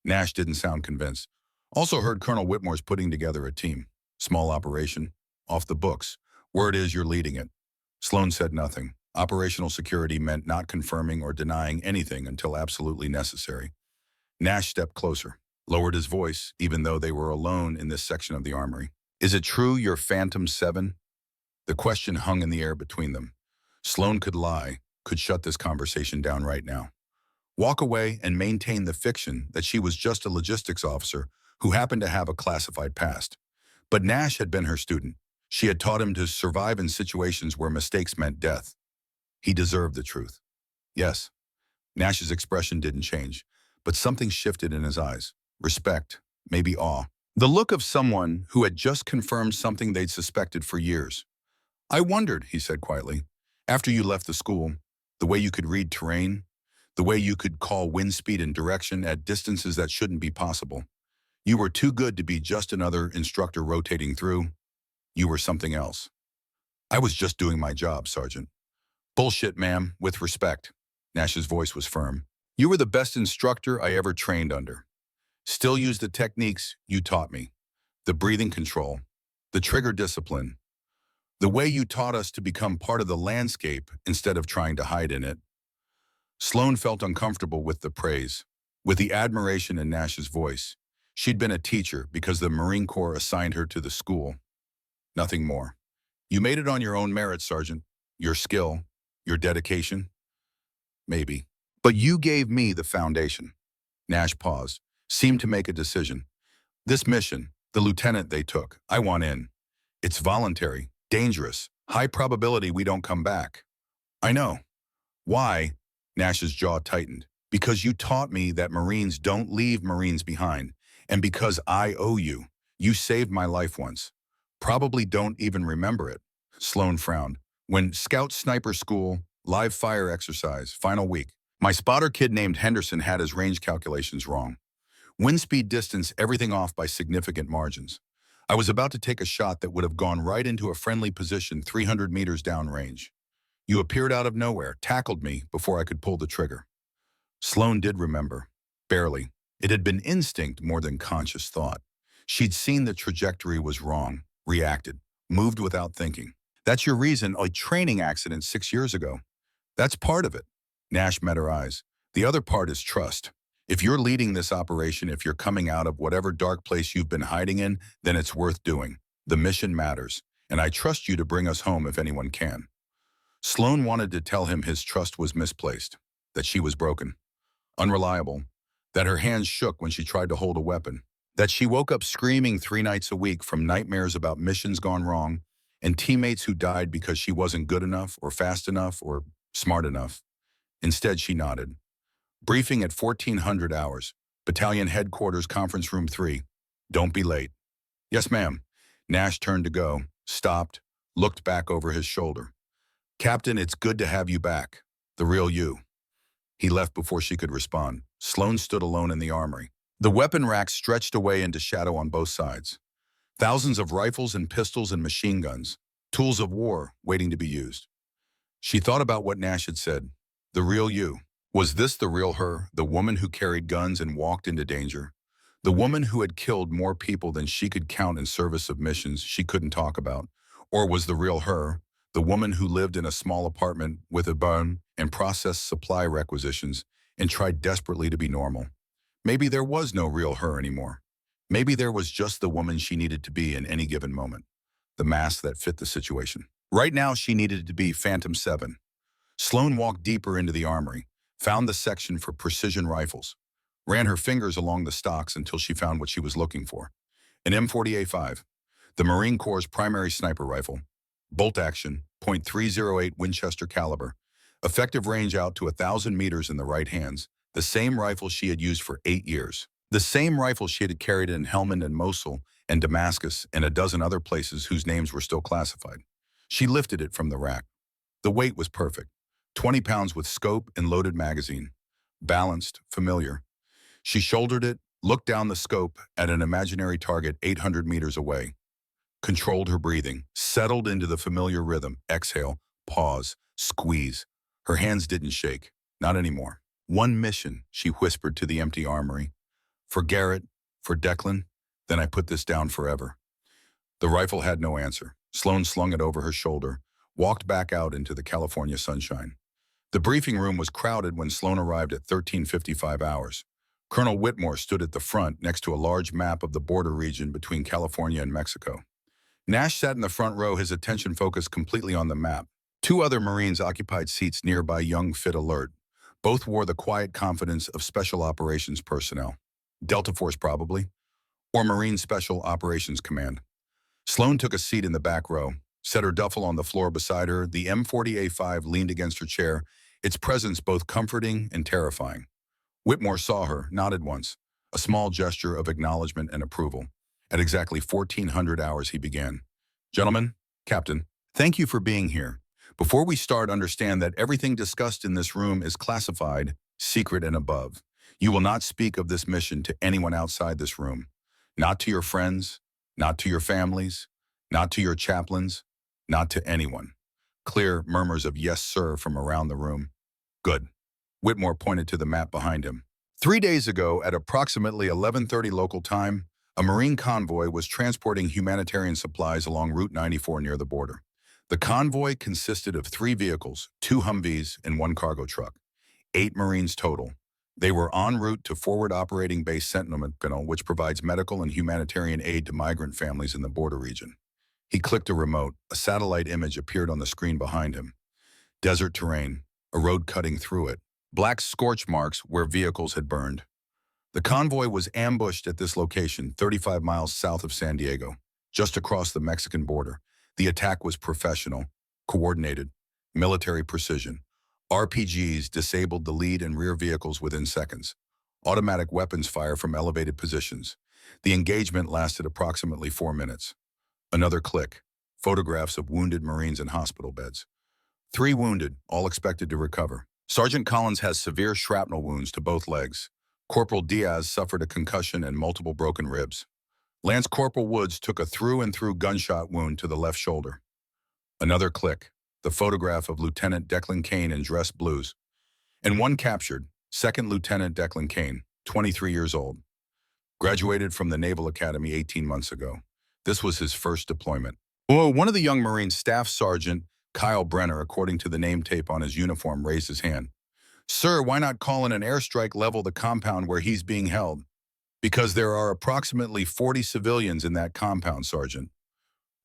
Nash didn't sound convinced. Also heard Colonel Whitmore's putting together a team. Small operation. Off the books. Word is you're leading it. Sloan said nothing. Operational security meant not confirming or denying anything until absolutely necessary. Nash stepped closer, lowered his voice, even though they were alone in this section of the armory. Is it true you're Phantom 7? The question hung in the air between them. Sloan could lie, could shut this conversation down right now. Walk away and maintain the fiction that she was just a logistics officer who happened to have a classified past. But Nash had been her student. She had taught him to survive in situations where mistakes meant death. He deserved the truth. Yes, Nash's expression didn't change, but something shifted in his eyes. Respect, maybe awe. The look of someone who had just confirmed something they'd suspected for years. I wondered, he said quietly, after you left the school, the way you could read terrain, the way you could call wind speed and direction at distances that shouldn't be possible. You were too good to be just another instructor rotating through. You were something else. I was just doing my job, Sergeant. Bullshit, ma'am, with respect. Nash's voice was firm. You were the best instructor I ever trained under. Still use the techniques you taught me. The breathing control, the trigger discipline, the way you taught us to become part of the landscape instead of trying to hide in it. Sloan felt uncomfortable with the praise, with the admiration in Nash's voice. She'd been a teacher because the Marine Corps assigned her to the school. Nothing more. You made it on your own merit, Sergeant. Your skill, your dedication. Maybe. But you gave me the foundation. Nash paused, seemed to make a decision. This mission, the lieutenant they took, I want in. It's voluntary, dangerous, high probability we don't come back. I know. Why? Nash's jaw tightened. Because you taught me that Marines don't leave Marines behind. And because I owe you. You saved my life once. Probably don't even remember it. Sloan frowned. When Scout Sniper School, live fire exercise, final week, my spotter kid named Henderson had his range calculations wrong. Wind speed, distance, everything off by significant margins. I was about to take a shot that would have gone right into a friendly position 300 meters downrange. You appeared out of nowhere, tackled me before I could pull the trigger. Sloan did remember. Barely. It had been instinct more than conscious thought. She'd seen the trajectory was wrong, reacted, moved without thinking. That's your reason, a training accident 6 years ago. That's part of it. Nash met her eyes. The other part is trust. If you're leading this operation, if you're coming out of whatever dark place you've been hiding in, then it's worth doing. The mission matters, and I trust you to bring us home if anyone can. Sloan wanted to tell him his trust was misplaced, that she was broken, unreliable, that her hands shook when she tried to hold a weapon, that she woke up screaming 3 nights a week from nightmares about missions gone wrong and teammates who died because she wasn't good enough or fast enough or smart enough. Instead, she nodded. Briefing at 1400 hours. Battalion Headquarters, Conference Room 3. Don't be late. Yes, ma'am. Nash turned to go, stopped, looked back over his shoulder. Captain, it's good to have you back. The real you. He left before she could respond. Sloan stood alone in the armory. The weapon racks stretched away into shadow on both sides. Thousands of rifles and pistols and machine guns. Tools of war waiting to be used. She thought about what Nash had said. The real you. Was this the real her, the woman who carried guns and walked into danger? The woman who had killed more people than she could count in service of missions she couldn't talk about? Or was the real her, the woman who lived in a small apartment with a bun and processed supply requisitions and tried desperately to be normal? Maybe there was no real her anymore. Maybe there was just the woman she needed to be in any given moment, the mask that fit the situation. Right now, she needed to be Phantom 7. Sloan walked deeper into the armory, found the section for precision rifles, ran her fingers along the stocks until she found what she was looking for. An M40A5, the Marine Corps' primary sniper rifle, bolt action, .308 Winchester caliber, effective range out to 1,000 meters in the right hands, the same rifle she had used for 8 years. The same rifle she had carried in Helmand and Mosul and Damascus and a dozen other places whose names were still classified. She lifted it from the rack. The weight was perfect. 20 pounds with scope and loaded magazine. Balanced, familiar. She shouldered it, looked down the scope at an imaginary target 800 meters away. Controlled her breathing, settled into the familiar rhythm. Exhale, pause, squeeze. Her hands didn't shake. Not anymore. One mission, she whispered to the empty armory. For Garrett, for Declan, then I put this down forever. The rifle had no answer. Sloan slung it over her shoulder, walked back out into the California sunshine. The briefing room was crowded when Sloan arrived at 13:55 hours. Colonel Whitmore stood at the front next to a large map of the border region between California and Mexico. Nash sat in the front row, his attention focused completely on the map. Two other Marines occupied seats nearby, young, fit, alert. Both wore the quiet confidence of Special Operations personnel. Delta Force probably, or Marine Special Operations Command. Sloan took a seat in the back row, set her duffel on the floor beside her. The M40A5 leaned against her chair, its presence both comforting and terrifying. Whitmore saw her, nodded once, a small gesture of acknowledgement and approval. At exactly 1400 hours, he began. Gentlemen, Captain, thank you for being here. Before we start, understand that everything discussed in this room is classified, secret, and above. You will not speak of this mission to anyone outside this room. Not to your friends, not to your families, not to your chaplains, not to anyone. Clear murmurs of yes, sir, from around the room. Good. Whitmore pointed to the map behind him. 3 days ago, at approximately 11:30 local time, a Marine convoy was transporting humanitarian supplies along Route 94 near the border. The convoy consisted of 3 vehicles, 2 Humvees, and 1 cargo truck. 8 Marines total. They were en route to Forward Operating Base Sentinel, which provides medical and humanitarian aid to migrant families in the border region. He clicked a remote. A satellite image appeared on the screen behind him. Desert terrain, a road cutting through it. Black scorch marks where vehicles had burned. The convoy was ambushed at this location, 35 miles south of San Diego, just across the Mexican border. The attack was professional, coordinated, military precision. RPGs disabled the lead and rear vehicles within seconds. Automatic weapons fire from elevated positions. The engagement lasted approximately 4 minutes. Another click. Photographs of wounded Marines in hospital beds. 3 wounded, all expected to recover. Sergeant Collins has severe shrapnel wounds to both legs. Corporal Diaz suffered a concussion and multiple broken ribs. Lance Corporal Woods took a through-and-through gunshot wound to the left shoulder. Another click. The photograph of Lieutenant Declan Kane in dress blues. And one captured, Second Lieutenant Declan Kane, 23 years old. Graduated from the Naval Academy 18 months ago. This was his first deployment. One of the young Marines, Staff Sergeant Kyle Brenner, according to the name tape on his uniform, raised his hand. Sir, why not call in an airstrike level the compound where he's being held? Because there are approximately 40 civilians in that compound, Sergeant.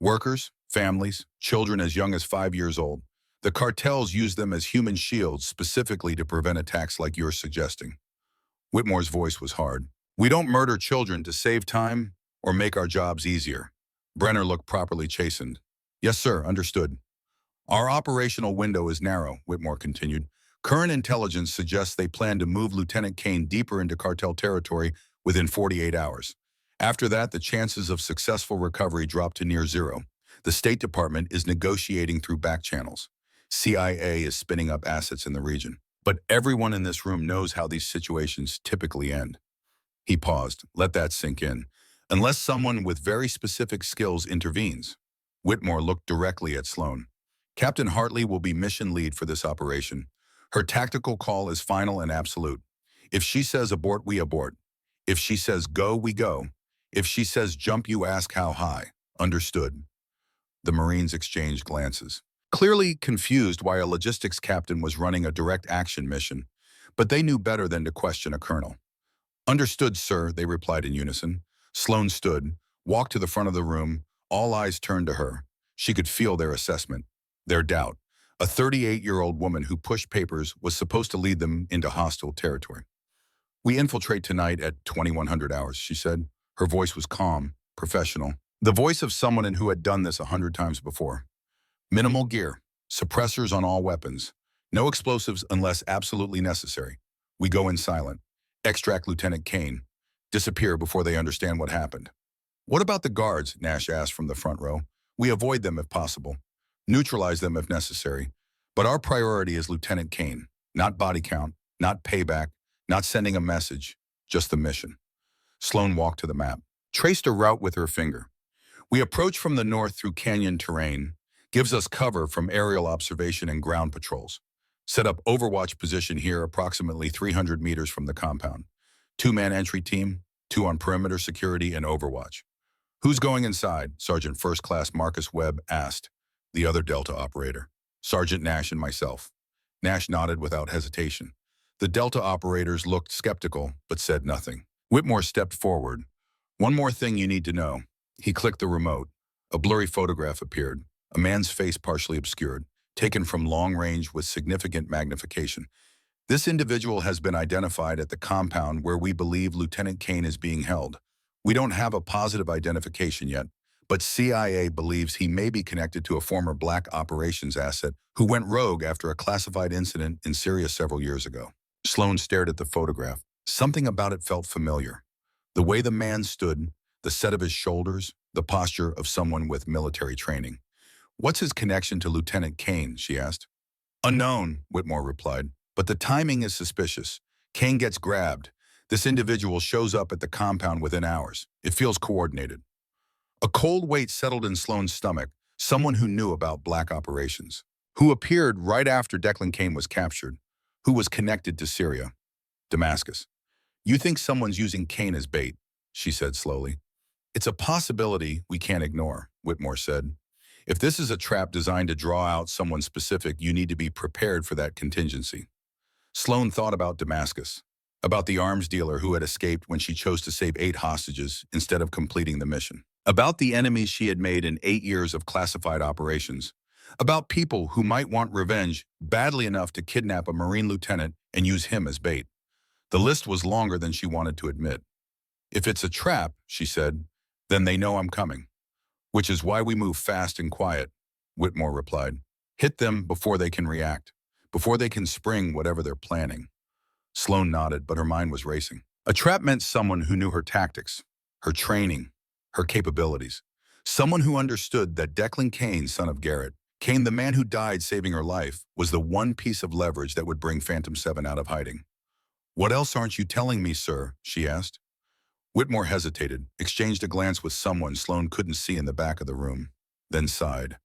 Workers, families, children as young as 5 years old. The cartels use them as human shields specifically to prevent attacks like you're suggesting. Whitmore's voice was hard. We don't murder children to save time or make our jobs easier. Brenner looked properly chastened. Yes, sir, understood. Our operational window is narrow, Whitmore continued. Current intelligence suggests they plan to move Lieutenant Kane deeper into cartel territory within 48 hours. After that, the chances of successful recovery drop to near zero. The State Department is negotiating through back channels. CIA is spinning up assets in the region. But everyone in this room knows how these situations typically end. He paused. Let that sink in. Unless someone with very specific skills intervenes. Whitmore looked directly at Sloan. Captain Hartley will be mission lead for this operation. Her tactical call is final and absolute. If she says abort, we abort. If she says go, we go. If she says jump, you ask how high. Understood. The Marines exchanged glances, clearly confused why a logistics captain was running a direct action mission, but they knew better than to question a colonel. Understood, sir, they replied in unison. Sloan stood, walked to the front of the room, all eyes turned to her. She could feel their assessment, their doubt. A 38-year-old woman who pushed papers was supposed to lead them into hostile territory. We infiltrate tonight at 2100 hours, she said. Her voice was calm, professional. The voice of someone who had done this 100 times before. Minimal gear, suppressors on all weapons. No explosives unless absolutely necessary. We go in silent. Extract Lieutenant Kane. Disappear before they understand what happened. What about the guards? Nash asked from the front row. We avoid them if possible. Neutralize them if necessary. But our priority is Lieutenant Kane. Not body count, not payback, not sending a message, just the mission. Sloan walked to the map, traced a route with her finger. We approach from the north through canyon terrain, gives us cover from aerial observation and ground patrols. Set up overwatch position here approximately 300 meters from the compound. 2-man entry team, 2 on perimeter security and overwatch. Who's going inside? Sergeant First Class Marcus Webb asked, the other Delta operator. Sergeant Nash and myself. Nash nodded without hesitation. The Delta operators looked skeptical, but said nothing. Whitmore stepped forward. One more thing you need to know. He clicked the remote. A blurry photograph appeared, a man's face partially obscured, taken from long range with significant magnification. This individual has been identified at the compound where we believe Lieutenant Kane is being held. We don't have a positive identification yet, but CIA believes he may be connected to a former black operations asset who went rogue after a classified incident in Syria several years ago. Sloan stared at the photograph. Something about it felt familiar. The way the man stood, the set of his shoulders, the posture of someone with military training. What's his connection to Lieutenant Kane? She asked. Unknown, Whitmore replied, but the timing is suspicious. Kane gets grabbed. This individual shows up at the compound within hours. It feels coordinated. A cold weight settled in Sloan's stomach, someone who knew about black operations, who appeared right after Declan Kane was captured, who was connected to Syria, Damascus. You think someone's using Kane as bait, she said slowly. It's a possibility we can't ignore, Whitmore said. If this is a trap designed to draw out someone specific, you need to be prepared for that contingency. Sloan thought about Damascus, about the arms dealer who had escaped when she chose to save 8 hostages instead of completing the mission, about the enemies she had made in 8 years of classified operations, about people who might want revenge badly enough to kidnap a Marine lieutenant and use him as bait. The list was longer than she wanted to admit. If it's a trap, she said, then they know I'm coming. Which is why we move fast and quiet, Whitmore replied. Hit them before they can react, before they can spring whatever they're planning. Sloan nodded, but her mind was racing. A trap meant someone who knew her tactics, her training, her capabilities. Someone who understood that Declan Kane, son of Garrett, Kane, the man who died saving her life, was the one piece of leverage that would bring Phantom 7 out of hiding. What else aren't you telling me, sir? She asked. Whitmore hesitated, exchanged a glance with someone Sloan couldn't see in the back of the room, then sighed.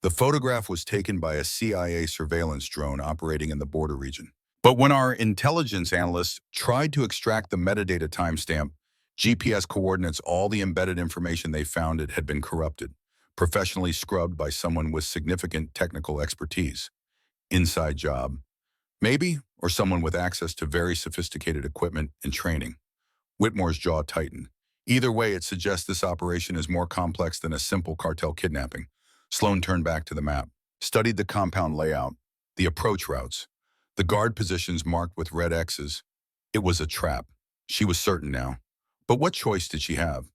The photograph was taken by a CIA surveillance drone operating in the border region. But when our intelligence analysts tried to extract the metadata timestamp, GPS coordinates, all the embedded information they found it had been corrupted, professionally scrubbed by someone with significant technical expertise. Inside job. Maybe, or someone with access to very sophisticated equipment and training. Whitmore's jaw tightened. Either way, it suggests this operation is more complex than a simple cartel kidnapping. Sloan turned back to the map, studied the compound layout, the approach routes, the guard positions marked with red X's. It was a trap. She was certain now. But what choice did she have?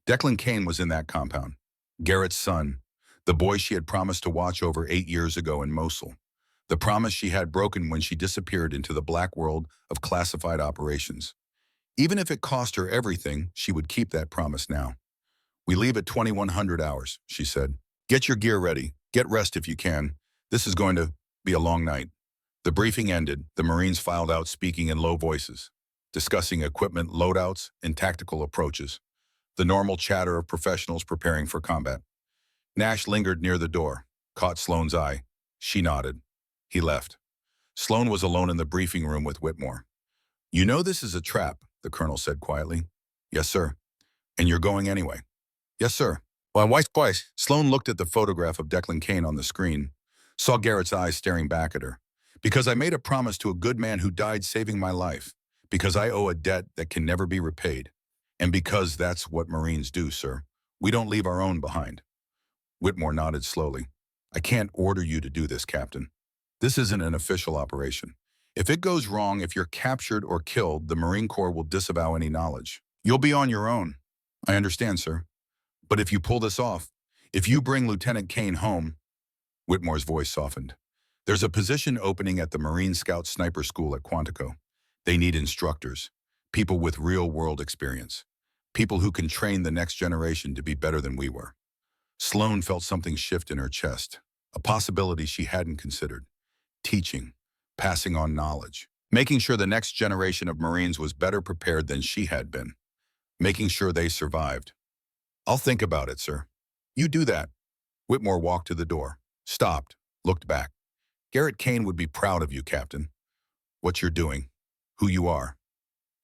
Declan Kane was in that compound. Garrett's son, the boy she had promised to watch over 8 years ago in Mosul. The promise she had broken when she disappeared into the black world of classified operations. Even if it cost her everything, she would keep that promise now. We leave at 2100 hours, she said. Get your gear ready. Get rest if you can. This is going to be a long night. The briefing ended. The Marines filed out speaking in low voices, discussing equipment loadouts and tactical approaches. The normal chatter of professionals preparing for combat. Nash lingered near the door, caught Sloan's eye. She nodded. He left. Sloan was alone in the briefing room with Whitmore. "You know this is a trap," the colonel said quietly. "Yes, sir." "And you're going anyway?" "Yes, sir." Well, twice. Sloan looked at the photograph of Declan Kane on the screen, saw Garrett's eyes staring back at her. "Because I made a promise to a good man who died saving my life. Because I owe a debt that can never be repaid. And because that's what Marines do, sir. We don't leave our own behind." Whitmore nodded slowly. "I can't order you to do this, Captain. This isn't an official operation. If it goes wrong, if you're captured or killed, the Marine Corps will disavow any knowledge. You'll be on your own." "I understand, sir. But if you pull this off, if you bring Lieutenant Kane home," Whitmore's voice softened. "There's a position opening at the Marine Scout Sniper School at Quantico. They need instructors, people with real-world experience, people who can train the next generation to be better than we were." Sloan felt something shift in her chest, a possibility she hadn't considered. Teaching, passing on knowledge, making sure the next generation of Marines was better prepared than she had been, making sure they survived. "I'll think about it, sir." "You do that." Whitmore walked to the door, stopped, looked back. "Garrett Kane would be proud of you, Captain. What you're doing, who you are."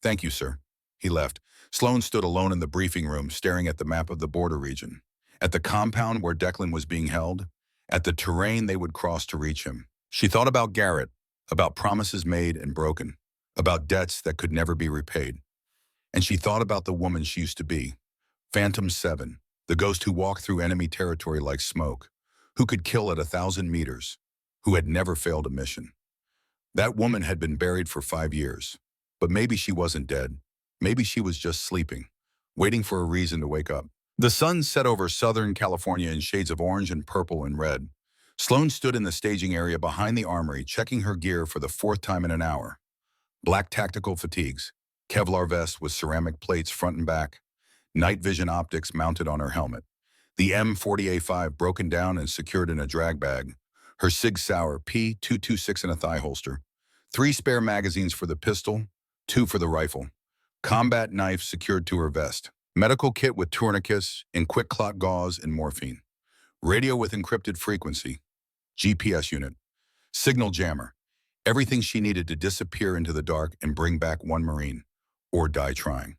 "Thank you, sir." He left. Sloan stood alone in the briefing room, staring at the map of the border region, at the compound where Declan was being held, at the terrain they would cross to reach him. She thought about Garrett, about promises made and broken, about debts that could never be repaid. And she thought about the woman she used to be, Phantom 7, the ghost who walked through enemy territory like smoke, who could kill at 1,000 meters, who had never failed a mission. That woman had been buried for 5 years, but maybe she wasn't dead. Maybe she was just sleeping, waiting for a reason to wake up. The sun set over Southern California in shades of orange and purple and red. Sloan stood in the staging area behind the armory, checking her gear for the 4th time in an hour. Black tactical fatigues, Kevlar vest with ceramic plates front and back, night vision optics mounted on her helmet, the M40A5 broken down and secured in a drag bag, her Sig Sauer P226 in a thigh holster, 3 spare magazines for the pistol, 2 for the rifle, combat knife secured to her vest, medical kit with tourniquets and quick clot gauze and morphine, radio with encrypted frequency, GPS unit, signal jammer, everything she needed to disappear into the dark and bring back one Marine, or die trying.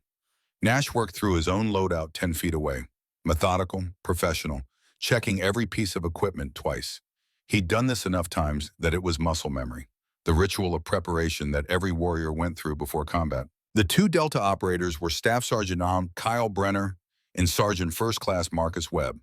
Nash worked through his own loadout 10 feet away, methodical, professional, checking every piece of equipment twice. He'd done this enough times that it was muscle memory, the ritual of preparation that every warrior went through before combat. The 2 Delta operators were Staff Sergeant Kyle Brenner and Sergeant First Class Marcus Webb,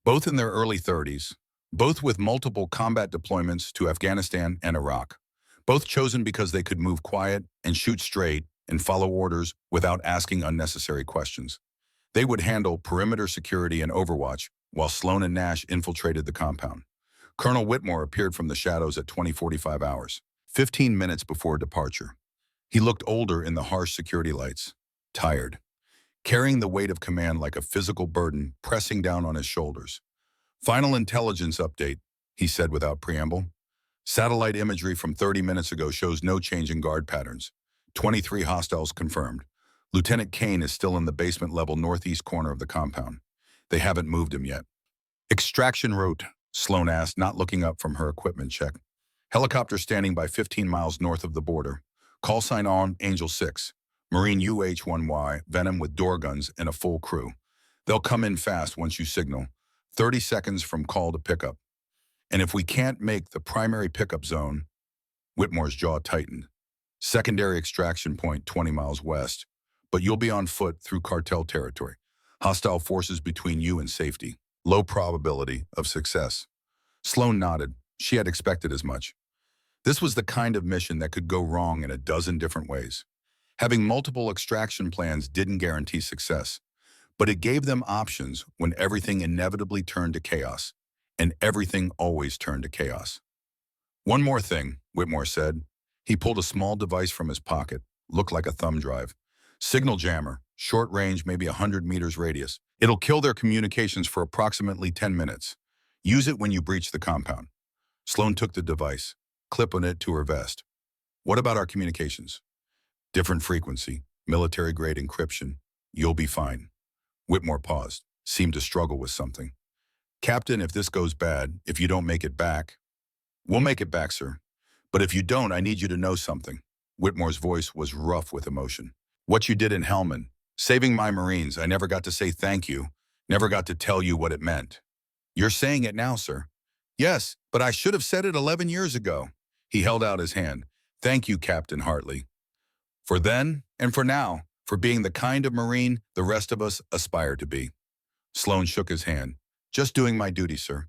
both in their early 30s, both with multiple combat deployments to Afghanistan and Iraq, both chosen because they could move quiet and shoot straight and follow orders without asking unnecessary questions. They would handle perimeter security and overwatch while Sloan and Nash infiltrated the compound. Colonel Whitmore appeared from the shadows at 20:45 hours, 15 minutes before departure. He looked older in the harsh security lights, tired, carrying the weight of command like a physical burden pressing down on his shoulders. "Final intelligence update," he said without preamble. "Satellite imagery from 30 minutes ago shows no change in guard patterns. 23 hostiles confirmed. Lieutenant Kane is still in the basement-level northeast corner of the compound. They haven't moved him yet." "Extraction route," Sloan asked, not looking up from her equipment check. "Helicopter standing by 15 miles north of the border. Call sign on Angel 6. Marine UH-1Y, Venom with door guns and a full crew. They'll come in fast once you signal. 30 seconds from call to pickup. And if we can't make the primary pickup zone," Whitmore's jaw tightened, "secondary extraction point 20 miles west. But you'll be on foot through cartel territory. Hostile forces between you and safety. Low probability of success." Sloan nodded. She had expected as much. This was the kind of mission that could go wrong in a dozen different ways. Having multiple extraction plans didn't guarantee success, but it gave them options when everything inevitably turned to chaos, and everything always turned to chaos. "One more thing," Whitmore said. He pulled a small device from his pocket, looked like a thumb drive. "Signal jammer, short range, maybe 100 meters radius. It'll kill their communications for approximately 10 minutes. Use it when you breach the compound." Sloan took the device, clipping it to her vest. "What about our communications?" "Different frequency, military-grade encryption. You'll be fine." Whitmore paused, seemed to struggle with something. "Captain, if this goes bad, if you don't make it back—" "We'll make it back, sir. But if you don't, I need you to know something. Whitmore's voice was rough with emotion. What you did in Helmand, saving my Marines, I never got to say thank you, never got to tell you what it meant. You're saying it now, sir. Yes, but I should have said it 11 years ago. He held out his hand. Thank you, Captain Hartley. For then and for now, for being the kind of Marine the rest of us aspire to be. Sloan shook his hand. Just doing my duty, sir.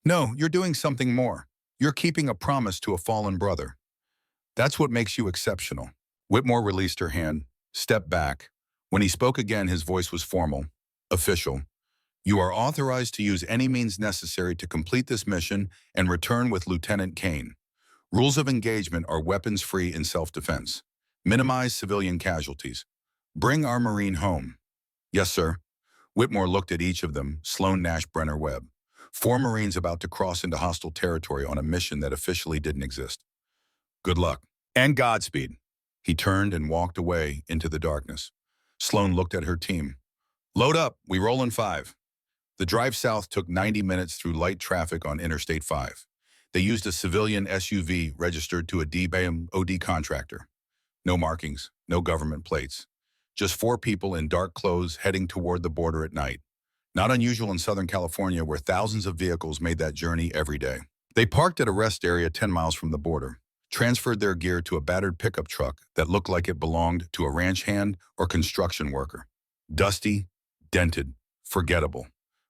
No, you're doing something more. You're keeping a promise to a fallen brother. That's what makes you exceptional. Whitmore released her hand, stepped back. When he spoke again, his voice was formal, official. You are authorized to use any means necessary to complete this mission and return with Lieutenant Kane. Rules of engagement are weapons-free in self-defense. Minimize civilian casualties. Bring our Marine home. Yes, sir. Whitmore looked at each of them, Sloan, Nash, Brenner, Webb. 4 Marines about to cross into hostile territory on a mission that officially didn't exist. Good luck. And Godspeed. He turned and walked away into the darkness. Sloan looked at her team. Load up, we roll in 5. The drive south took 90 minutes through light traffic on Interstate 5. They used a civilian SUV registered to a DBAM OD contractor. No markings, no government plates. Just 4 people in dark clothes heading toward the border at night. Not unusual in Southern California, where thousands of vehicles made that journey every day. They parked at a rest area 10 miles from the border, transferred their gear to a battered pickup truck that looked like it belonged to a ranch hand or construction worker. Dusty, dented, forgettable.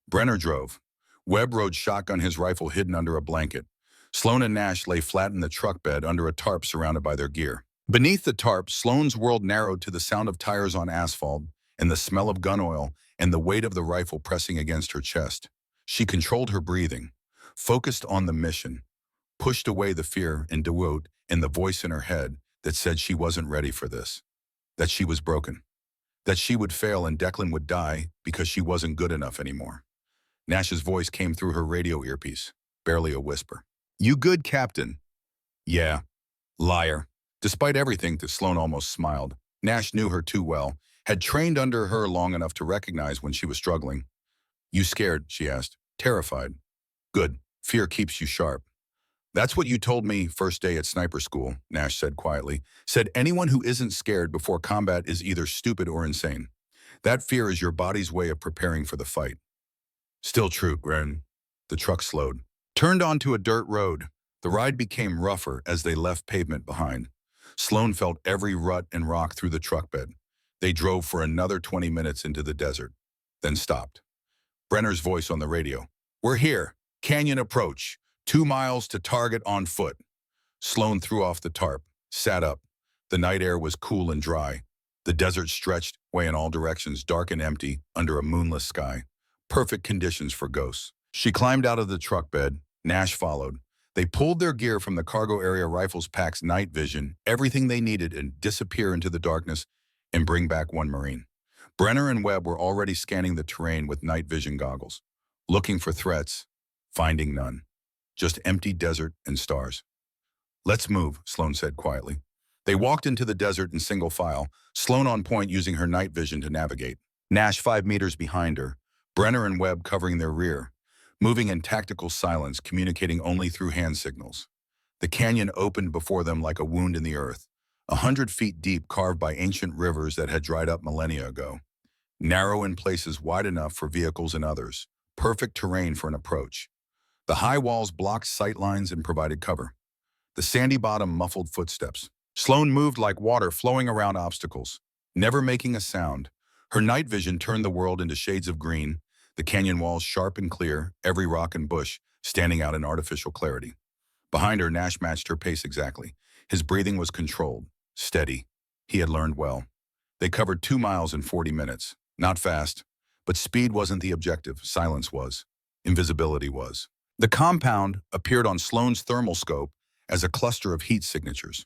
Brenner drove. Webb rode shotgun, his rifle hidden under a blanket. Sloan and Nash lay flat in the truck bed under a tarp surrounded by their gear. Beneath the tarp, Sloan's world narrowed to the sound of tires on asphalt and the smell of gun oil and the weight of the rifle pressing against her chest. She controlled her breathing, focused on the mission, pushed away the fear and doubt and the voice in her head that said she wasn't ready for this, that she was broken, that she would fail and Declan would die because she wasn't good enough anymore. Nash's voice came through her radio earpiece, barely a whisper. You good, Captain? Yeah. Liar. Despite everything, Sloan almost smiled. Nash knew her too well, had trained under her long enough to recognize when she was struggling. You scared? She asked. Terrified. Good. Fear keeps you sharp. That's what you told me first day at sniper school, Nash said quietly. Said anyone who isn't scared before combat is either stupid or insane. That fear is your body's way of preparing for the fight. Still true, Gren. The truck slowed. Turned onto a dirt road. The ride became rougher as they left pavement behind. Sloan felt every rut and rock through the truck bed. They drove for another 20 minutes into the desert, then stopped. Brenner's voice on the radio. We're here. Canyon approach. 2 miles to target on foot. Sloan threw off the tarp, sat up. The night air was cool and dry. The desert stretched away in all directions, dark and empty, under a moonless sky. Perfect conditions for ghosts. She climbed out of the truck bed. Nash followed. They pulled their gear from the cargo area, rifles, packs, night vision, everything they needed, and disappear into the darkness and bring back 1 Marine. Brenner and Webb were already scanning the terrain with night vision goggles, looking for threats, finding none. Just empty desert and stars. Let's move, Sloan said quietly. They walked into the desert in single file, Sloan on point using her night vision to navigate. Nash 5 meters behind her, Brenner and Webb covering their rear, moving in tactical silence, communicating only through hand signals. The canyon opened before them like a wound in the earth, 100 feet deep, carved by ancient rivers that had dried up millennia ago. Narrow in places, wide enough for vehicles and others. Perfect terrain for an approach. The high walls blocked sight lines and provided cover. The sandy bottom muffled footsteps. Sloan moved like water flowing around obstacles, never making a sound. Her night vision turned the world into shades of green, the canyon walls sharp and clear, every rock and bush standing out in artificial clarity. Behind her, Nash matched her pace exactly. His breathing was controlled, steady. He had learned well. They covered 2 miles in 40 minutes. Not fast, but speed wasn't the objective. Silence was. Invisibility was. The compound appeared on Sloan's thermal scope as a cluster of heat signatures.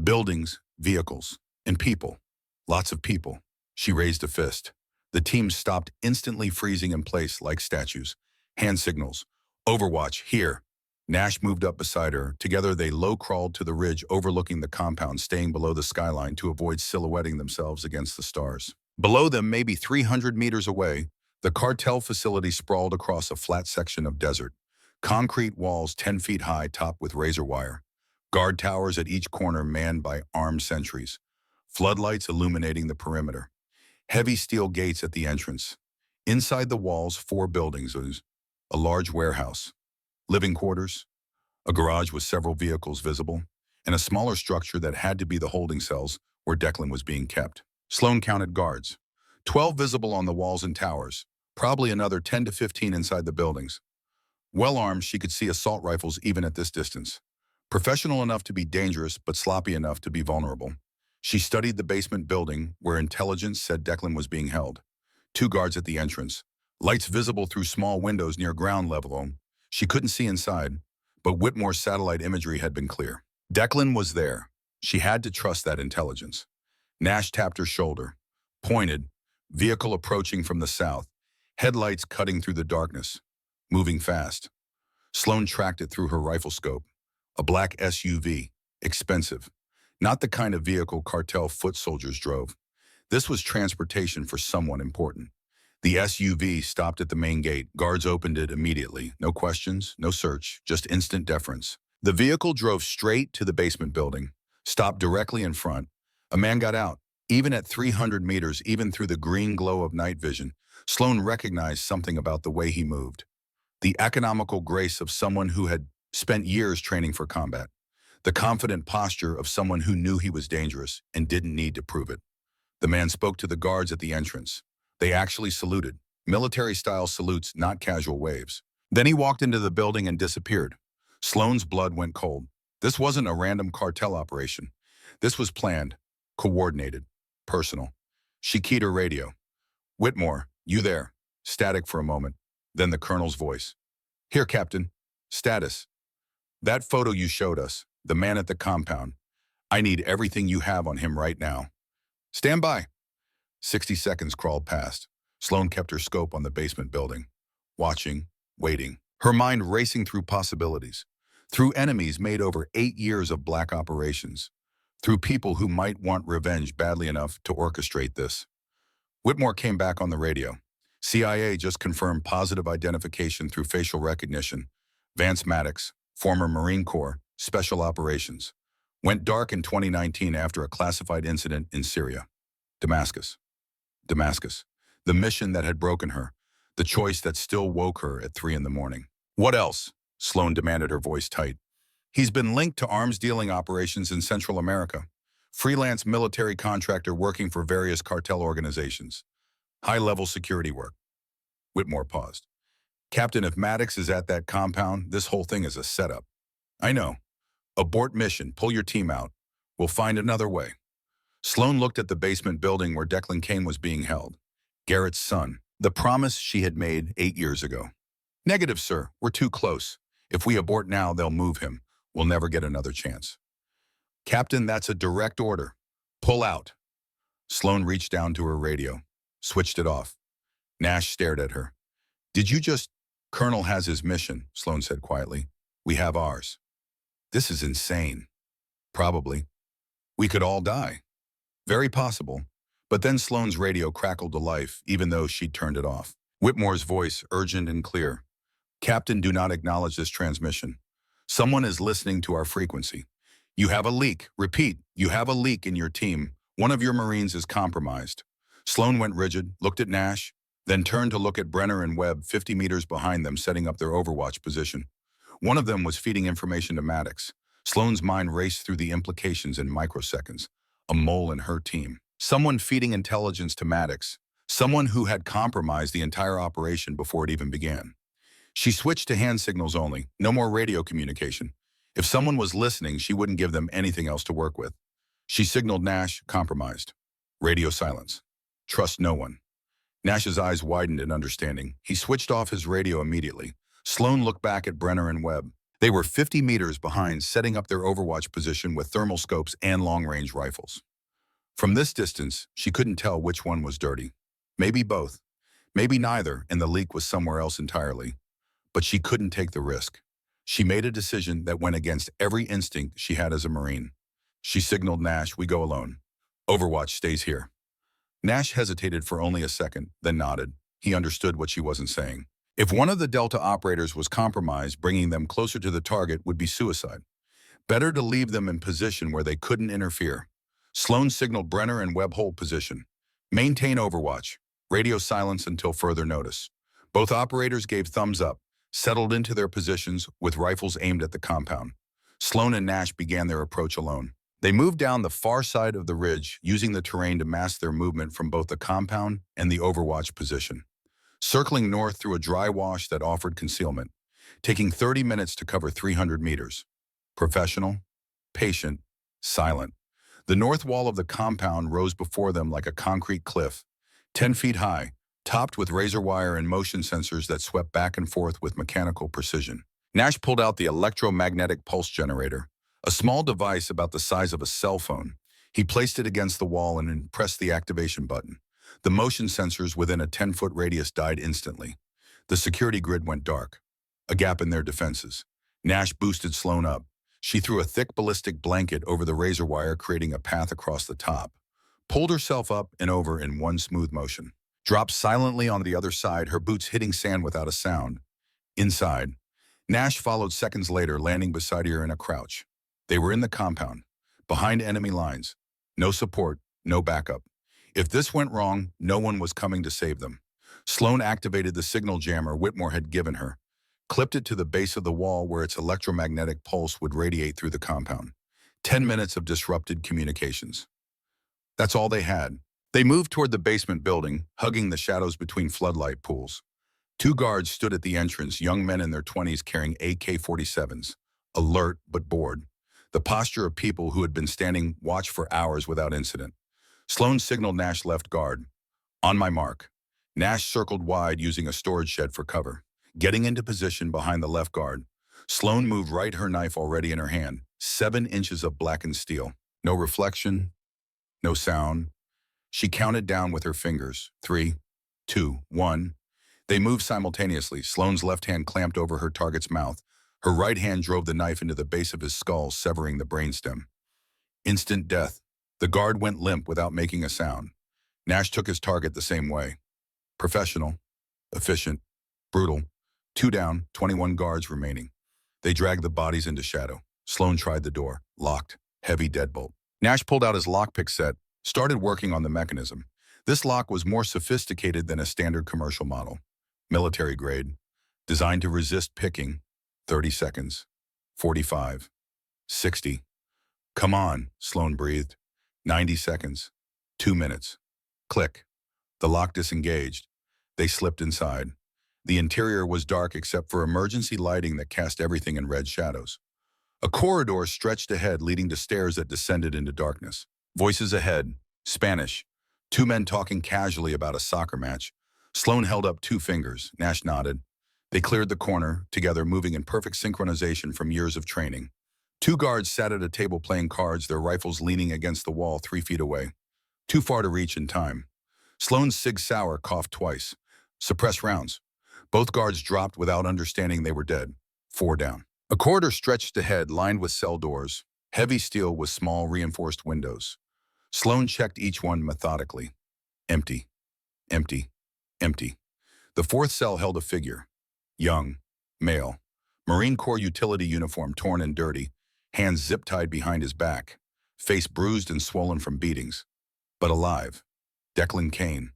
Buildings, vehicles, and people. Lots of people. She raised a fist. The team stopped, instantly freezing in place like statues. Hand signals. Overwatch, here. Nash moved up beside her. Together they low-crawled to the ridge overlooking the compound, staying below the skyline to avoid silhouetting themselves against the stars. Below them, maybe 300 meters away, the cartel facility sprawled across a flat section of desert. Concrete walls 10 feet high, topped with razor wire. Guard towers at each corner manned by armed sentries. Floodlights illuminating the perimeter. Heavy steel gates at the entrance. Inside the walls, 4 buildings. A large warehouse. Living quarters. A garage with several vehicles visible. And a smaller structure that had to be the holding cells where Declan was being kept. Sloan counted guards. 12 visible on the walls and towers. Probably another 10 to 15 inside the buildings. Well armed, she could see assault rifles even at this distance. Professional enough to be dangerous, but sloppy enough to be vulnerable. She studied the basement building where intelligence said Declan was being held. 2 guards at the entrance. Lights visible through small windows near ground level. She couldn't see inside, but Whitmore's satellite imagery had been clear. Declan was there. She had to trust that intelligence. Nash tapped her shoulder. Pointed. Vehicle approaching from the south. Headlights cutting through the darkness. Moving fast. Sloan tracked it through her rifle scope. A black SUV. Expensive. Not the kind of vehicle cartel foot soldiers drove. This was transportation for someone important. The SUV stopped at the main gate. Guards opened it immediately. No questions, no search, just instant deference. The vehicle drove straight to the basement building, stopped directly in front. A man got out. Even at 300 meters, even through the green glow of night vision, Sloan recognized something about the way he moved. The economical grace of someone who had spent years training for combat. The confident posture of someone who knew he was dangerous and didn't need to prove it. The man spoke to the guards at the entrance. They actually saluted. Military-style salutes, not casual waves. Then he walked into the building and disappeared. Sloan's blood went cold. This wasn't a random cartel operation. This was planned, coordinated, personal. She keyed her radio. "Whitmore, you there?" Static for a moment. Then the colonel's voice. "Here, Captain. Status. That photo you showed us, the man at the compound. I need everything you have on him right now. Stand by." 60 seconds crawled past. Sloan kept her scope on the basement building. Watching, waiting. Her mind racing through possibilities. Through enemies made over 8 years of black operations. Through people who might want revenge badly enough to orchestrate this. Whitmore came back on the radio. CIA just confirmed positive identification through facial recognition. Vance Maddox, former Marine Corps, Special Operations. Went dark in 2019 after a classified incident in Syria. Damascus. Damascus. The mission that had broken her. The choice that still woke her at 3 in the morning. "What else?" Sloan demanded, her voice tight. "He's been linked to arms dealing operations in Central America. Freelance military contractor working for various cartel organizations. High-level security work." Whitmore paused. "Captain, if Maddox is at that compound, this whole thing is a setup." "I know. Abort mission, pull your team out. We'll find another way." Sloan looked at the basement building where Declan Kane was being held. Garrett's son. The promise she had made 8 years ago. "Negative, sir. We're too close. If we abort now, they'll move him. We'll never get another chance." "Captain, that's a direct order. Pull out." Sloan reached down to her radio, switched it off. Nash stared at her. "Did you just—" "Colonel has his mission," Sloan said quietly. "We have ours." "This is insane." "Probably. We could all die." "Very possible." But then Sloan's radio crackled to life, even though she'd turned it off. Whitmore's voice, urgent and clear. "Captain, do not acknowledge this transmission. Someone is listening to our frequency. You have a leak. Repeat, you have a leak in your team. One of your Marines is compromised." Sloan went rigid, looked at Nash, then turned to look at Brenner and Webb 50 meters behind them, setting up their overwatch position. One of them was feeding information to Maddox. Sloan's mind raced through the implications in microseconds. A mole in her team. Someone feeding intelligence to Maddox. Someone who had compromised the entire operation before it even began. She switched to hand signals only, no more radio communication. If someone was listening, she wouldn't give them anything else to work with. She signaled Nash, compromised. Radio silence. Trust no one. Nash's eyes widened in understanding. He switched off his radio immediately. Sloan looked back at Brenner and Webb. They were 50 meters behind, setting up their overwatch position with thermal scopes and long-range rifles. From this distance, she couldn't tell which one was dirty. Maybe both. Maybe neither, and the leak was somewhere else entirely. But she couldn't take the risk. She made a decision that went against every instinct she had as a Marine. She signaled Nash, "We go alone. Overwatch stays here." Nash hesitated for only a second, then nodded. He understood what she wasn't saying. If one of the Delta operators was compromised, bringing them closer to the target would be suicide. Better to leave them in position where they couldn't interfere. Sloan signaled Brenner and Webb hold position. Maintain overwatch. Radio silence until further notice. Both operators gave thumbs up, settled into their positions with rifles aimed at the compound. Sloan and Nash began their approach alone. They moved down the far side of the ridge, using the terrain to mask their movement from both the compound and the overwatch position. Circling north through a dry wash that offered concealment, taking 30 minutes to cover 300 meters. Professional, patient, silent. The north wall of the compound rose before them like a concrete cliff, 10 feet high, topped with razor wire and motion sensors that swept back and forth with mechanical precision. Nash pulled out the electromagnetic pulse generator, a small device about the size of a cell phone. He placed it against the wall and pressed the activation button. The motion sensors within a 10-foot radius died instantly. The security grid went dark, a gap in their defenses. Nash boosted Sloan up. She threw a thick ballistic blanket over the razor wire, creating a path across the top. Pulled herself up and over in one smooth motion. Dropped silently on the other side, her boots hitting sand without a sound. Inside, Nash followed seconds later, landing beside her in a crouch. They were in the compound, behind enemy lines. No support, no backup. If this went wrong, no one was coming to save them. Sloan activated the signal jammer Whitmore had given her, clipped it to the base of the wall where its electromagnetic pulse would radiate through the compound. 10 minutes of disrupted communications. That's all they had. They moved toward the basement building, hugging the shadows between floodlight pools. 2 guards stood at the entrance, young men in their 20s carrying AK-47s, alert but bored. The posture of people who had been standing watch for hours without incident. Sloan signaled Nash left guard. On my mark. Nash circled wide, using a storage shed for cover. Getting into position behind the left guard, Sloan moved right, her knife already in her hand, 7 inches of blackened steel. No reflection, no sound. She counted down with her fingers. 3, 2, 1. They moved simultaneously. Sloan's left hand clamped over her target's mouth. Her right hand drove the knife into the base of his skull, severing the brainstem. Instant death. The guard went limp without making a sound. Nash took his target the same way. Professional, efficient, brutal. 2 down, 21 guards remaining. They dragged the bodies into shadow. Sloan tried the door. Locked. Heavy deadbolt. Nash pulled out his lockpick set, started working on the mechanism. This lock was more sophisticated than a standard commercial model. Military grade. Designed to resist picking. 30 seconds. 45. 60. Come on, Sloan breathed. 90 seconds. 2 minutes. Click. The lock disengaged. They slipped inside. The interior was dark except for emergency lighting that cast everything in red shadows. A corridor stretched ahead, leading to stairs that descended into darkness. Voices ahead. Spanish. 2 men talking casually about a soccer match. Sloan held up 2 fingers. Nash nodded. They cleared the corner, together, moving in perfect synchronization from years of training. 2 guards sat at a table playing cards, their rifles leaning against the wall 3 feet away. Too far to reach in time. Sloan's Sig Sauer coughed twice. Suppress rounds. Both guards dropped without understanding they were dead. 4 down. A corridor stretched ahead, lined with cell doors, heavy steel with small reinforced windows. Sloan checked each one methodically. Empty. Empty. Empty. The 4th cell held a figure. Young. Male. Marine Corps utility uniform torn and dirty, hands zip-tied behind his back, face bruised and swollen from beatings. But alive. Declan Kane.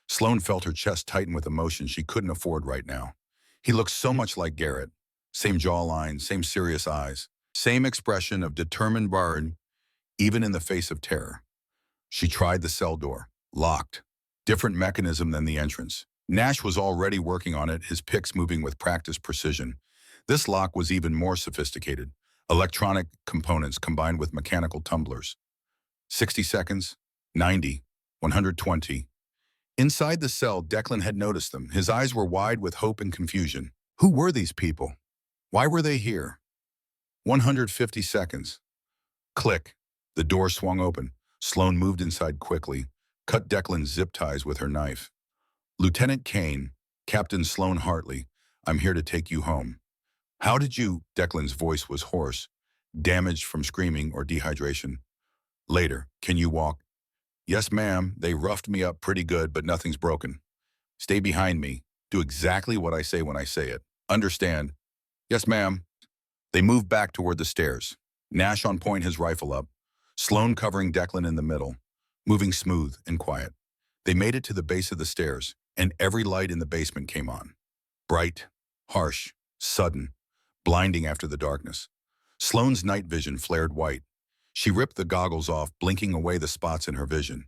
Sloan felt her chest tighten with emotion she couldn't afford right now. He looked so much like Garrett. Same jawline, same serious eyes, same expression of determined burden, even in the face of terror. She tried the cell door. Locked. Different mechanism than the entrance. Nash was already working on it, his picks moving with practiced precision. This lock was even more sophisticated. Electronic components combined with mechanical tumblers. 60 seconds. 90. 120. Inside the cell, Declan had noticed them. His eyes were wide with hope and confusion. Who were these people? Why were they here? 150 seconds. Click. The door swung open. Sloan moved inside quickly, cut Declan's zip ties with her knife. Lieutenant Kane, Captain Sloan Hartley, I'm here to take you home. How did you? Declan's voice was hoarse, damaged from screaming or dehydration. Later, can you walk? Yes, ma'am. They roughed me up pretty good, but nothing's broken. Stay behind me. Do exactly what I say when I say it. Understand? Yes, ma'am. They moved back toward the stairs. Nash on point, his rifle up. Sloan covering Declan in the middle, moving smooth and quiet. They made it to the base of the stairs, and every light in the basement came on. Bright, harsh, sudden, blinding after the darkness. Sloane's night vision flared white. She ripped the goggles off, blinking away the spots in her vision.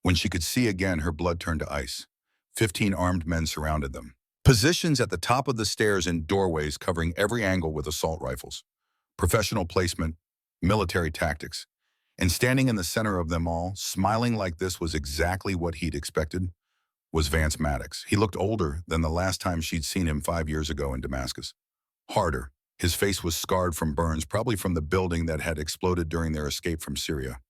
When she could see again, her blood turned to ice. 15 armed men surrounded them. Positions at the top of the stairs and doorways covering every angle with assault rifles. Professional placement, military tactics. And standing in the center of them all, smiling like this was exactly what he'd expected, was Vance Maddox. He looked older than the last time she'd seen him 5 years ago in Damascus. Harder. His face was scarred from burns, probably from the building that had exploded during their escape from Syria.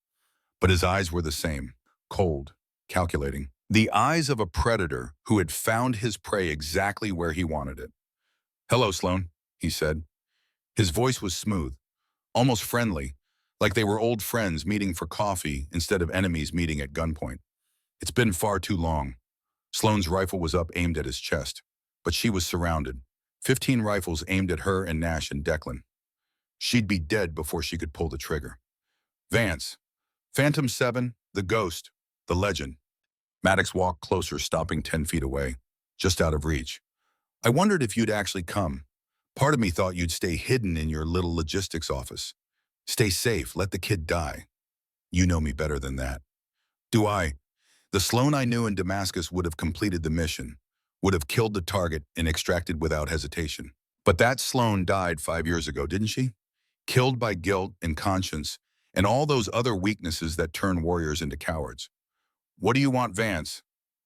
But his eyes were the same, cold, calculating. The eyes of a predator who had found his prey exactly where he wanted it. "Hello, Sloan," he said. His voice was smooth, almost friendly, like they were old friends meeting for coffee instead of enemies meeting at gunpoint. It's been far too long. Sloane's rifle was up, aimed at his chest, but she was surrounded. 15 rifles aimed at her and Nash and Declan. She'd be dead before she could pull the trigger. "Vance, Phantom 7, the ghost, the legend." Maddox walked closer, stopping 10 feet away, just out of reach. "I wondered if you'd actually come. Part of me thought you'd stay hidden in your little logistics office. Stay safe, let the kid die. You know me better than that." "Do I?" The Sloan I knew in Damascus would have completed the mission, would have killed the target and extracted without hesitation. But that Sloan died 5 years ago, didn't she? Killed by guilt and conscience and all those other weaknesses that turn warriors into cowards. "What do you want, Vance?"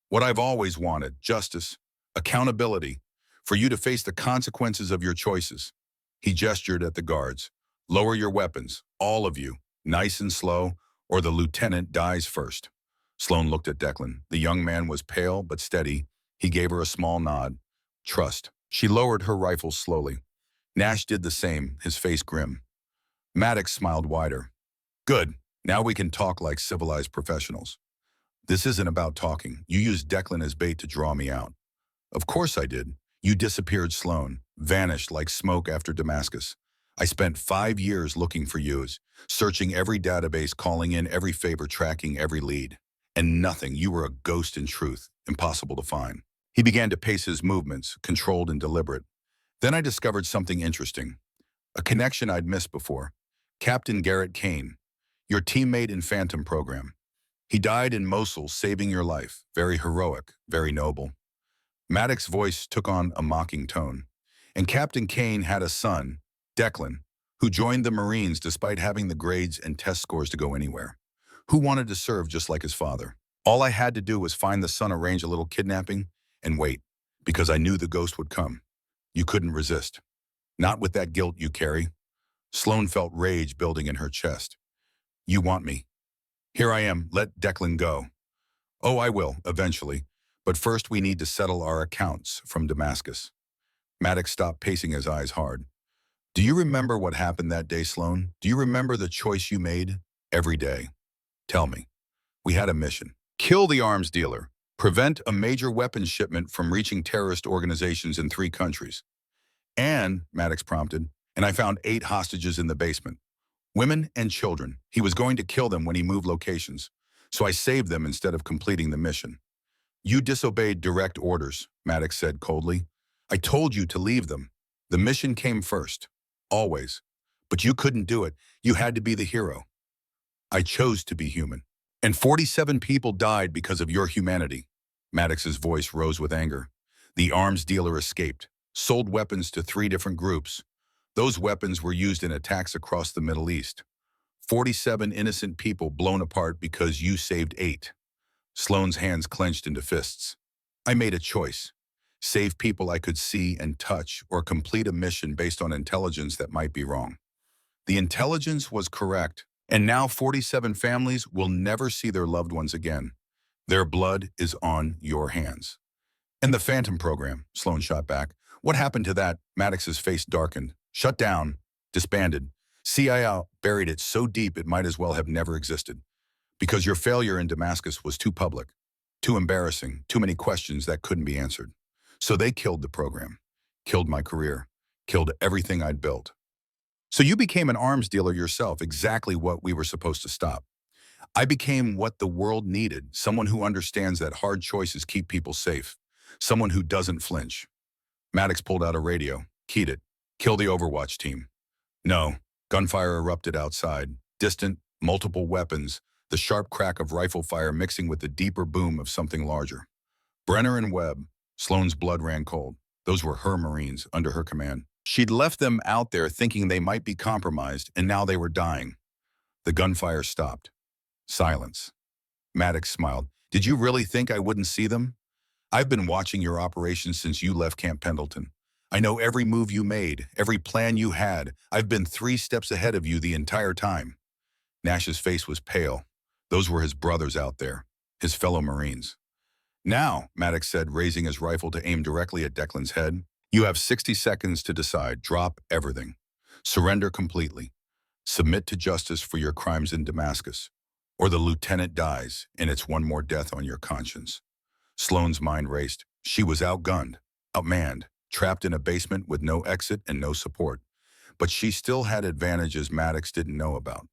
"What I've always wanted, justice, accountability, for you to face the consequences of your choices." He gestured at the guards. "Lower your weapons, all of you, nice and slow, or the lieutenant dies first." Sloan looked at Declan. The young man was pale but steady. He gave her a small nod. "Trust." She lowered her rifle slowly. Nash did the same, his face grim. Maddox smiled wider. "Good. Now we can talk like civilized professionals." "This isn't about talking. You used Declan as bait to draw me out." "Of course I did. You disappeared, Sloan. Vanished like smoke after Damascus. I spent 5 years looking for you, searching every database, calling in every favor, tracking every lead. And nothing. You were a ghost in truth, impossible to find." He began to pace his movements, controlled and deliberate. "Then I discovered something interesting. A connection I'd missed before. Captain Garrett Kane, your teammate in Phantom program. He died in Mosul, saving your life. Very heroic, very noble." Maddox's voice took on a mocking tone. "And Captain Kane had a son, Declan, who joined the Marines despite having the grades and test scores to go anywhere. Who wanted to serve just like his father. All I had to do was find the son, arrange a little kidnapping, and wait, because I knew the ghost would come. You couldn't resist. Not with that guilt you carry." Sloan felt rage building in her chest. "You want me. Here I am. Let Declan go." "Oh, I will, eventually. But first we need to settle our accounts from Damascus." Maddox stopped pacing, his eyes hard. "Do you remember what happened that day, Sloan? Do you remember the choice you made? Every day. Tell me." "We had a mission. Kill the arms dealer. Prevent a major weapons shipment from reaching terrorist organizations in 3 countries. And," Maddox prompted, "and I found 8 hostages in the basement. Women and children. He was going to kill them when he moved locations. So I saved them instead of completing the mission." "You disobeyed direct orders," Maddox said coldly. "I told you to leave them. The mission came first. Always. But you couldn't do it. You had to be the hero. I chose to be human. And 47 people died because of your humanity." Maddox's voice rose with anger. "The arms dealer escaped, sold weapons to 3 different groups. Those weapons were used in attacks across the Middle East. 47 innocent people blown apart because you saved 8. Sloane's hands clenched into fists. "I made a choice. Save people I could see and touch, or complete a mission based on intelligence that might be wrong. The intelligence was correct, and now 47 families will never see their loved ones again. Their blood is on your hands." "And the Phantom program," Sloan shot back. "What happened to that?" Maddox's face darkened. "Shut down. Disbanded. CIA buried it so deep it might as well have never existed. Because your failure in Damascus was too public, too embarrassing, too many questions that couldn't be answered. So they killed the program, killed my career, killed everything I'd built." So you became an arms dealer yourself, exactly what we were supposed to stop. I became what the world needed, someone who understands that hard choices keep people safe, someone who doesn't flinch. Maddox pulled out a radio, keyed it. Kill the Overwatch team. No. Gunfire erupted outside. Distant, multiple weapons, the sharp crack of rifle fire mixing with the deeper boom of something larger. Brenner and Webb, Sloane's blood ran cold. Those were her Marines under her command. She'd left them out there thinking they might be compromised, and now they were dying. The gunfire stopped. Silence. Maddox smiled. Did you really think I wouldn't see them? I've been watching your operations since you left Camp Pendleton. I know every move you made, every plan you had. I've been 3 steps ahead of you the entire time. Nash's face was pale. Those were his brothers out there, his fellow Marines. Now, Maddox said, raising his rifle to aim directly at Declan's head, you have 60 seconds to decide. Drop everything. Surrender completely. Submit to justice for your crimes in Damascus. Or the lieutenant dies, and it's one more death on your conscience. Sloane's mind raced. She was outgunned, outmanned, trapped in a basement with no exit and no support. But she still had advantages Maddox didn't know about.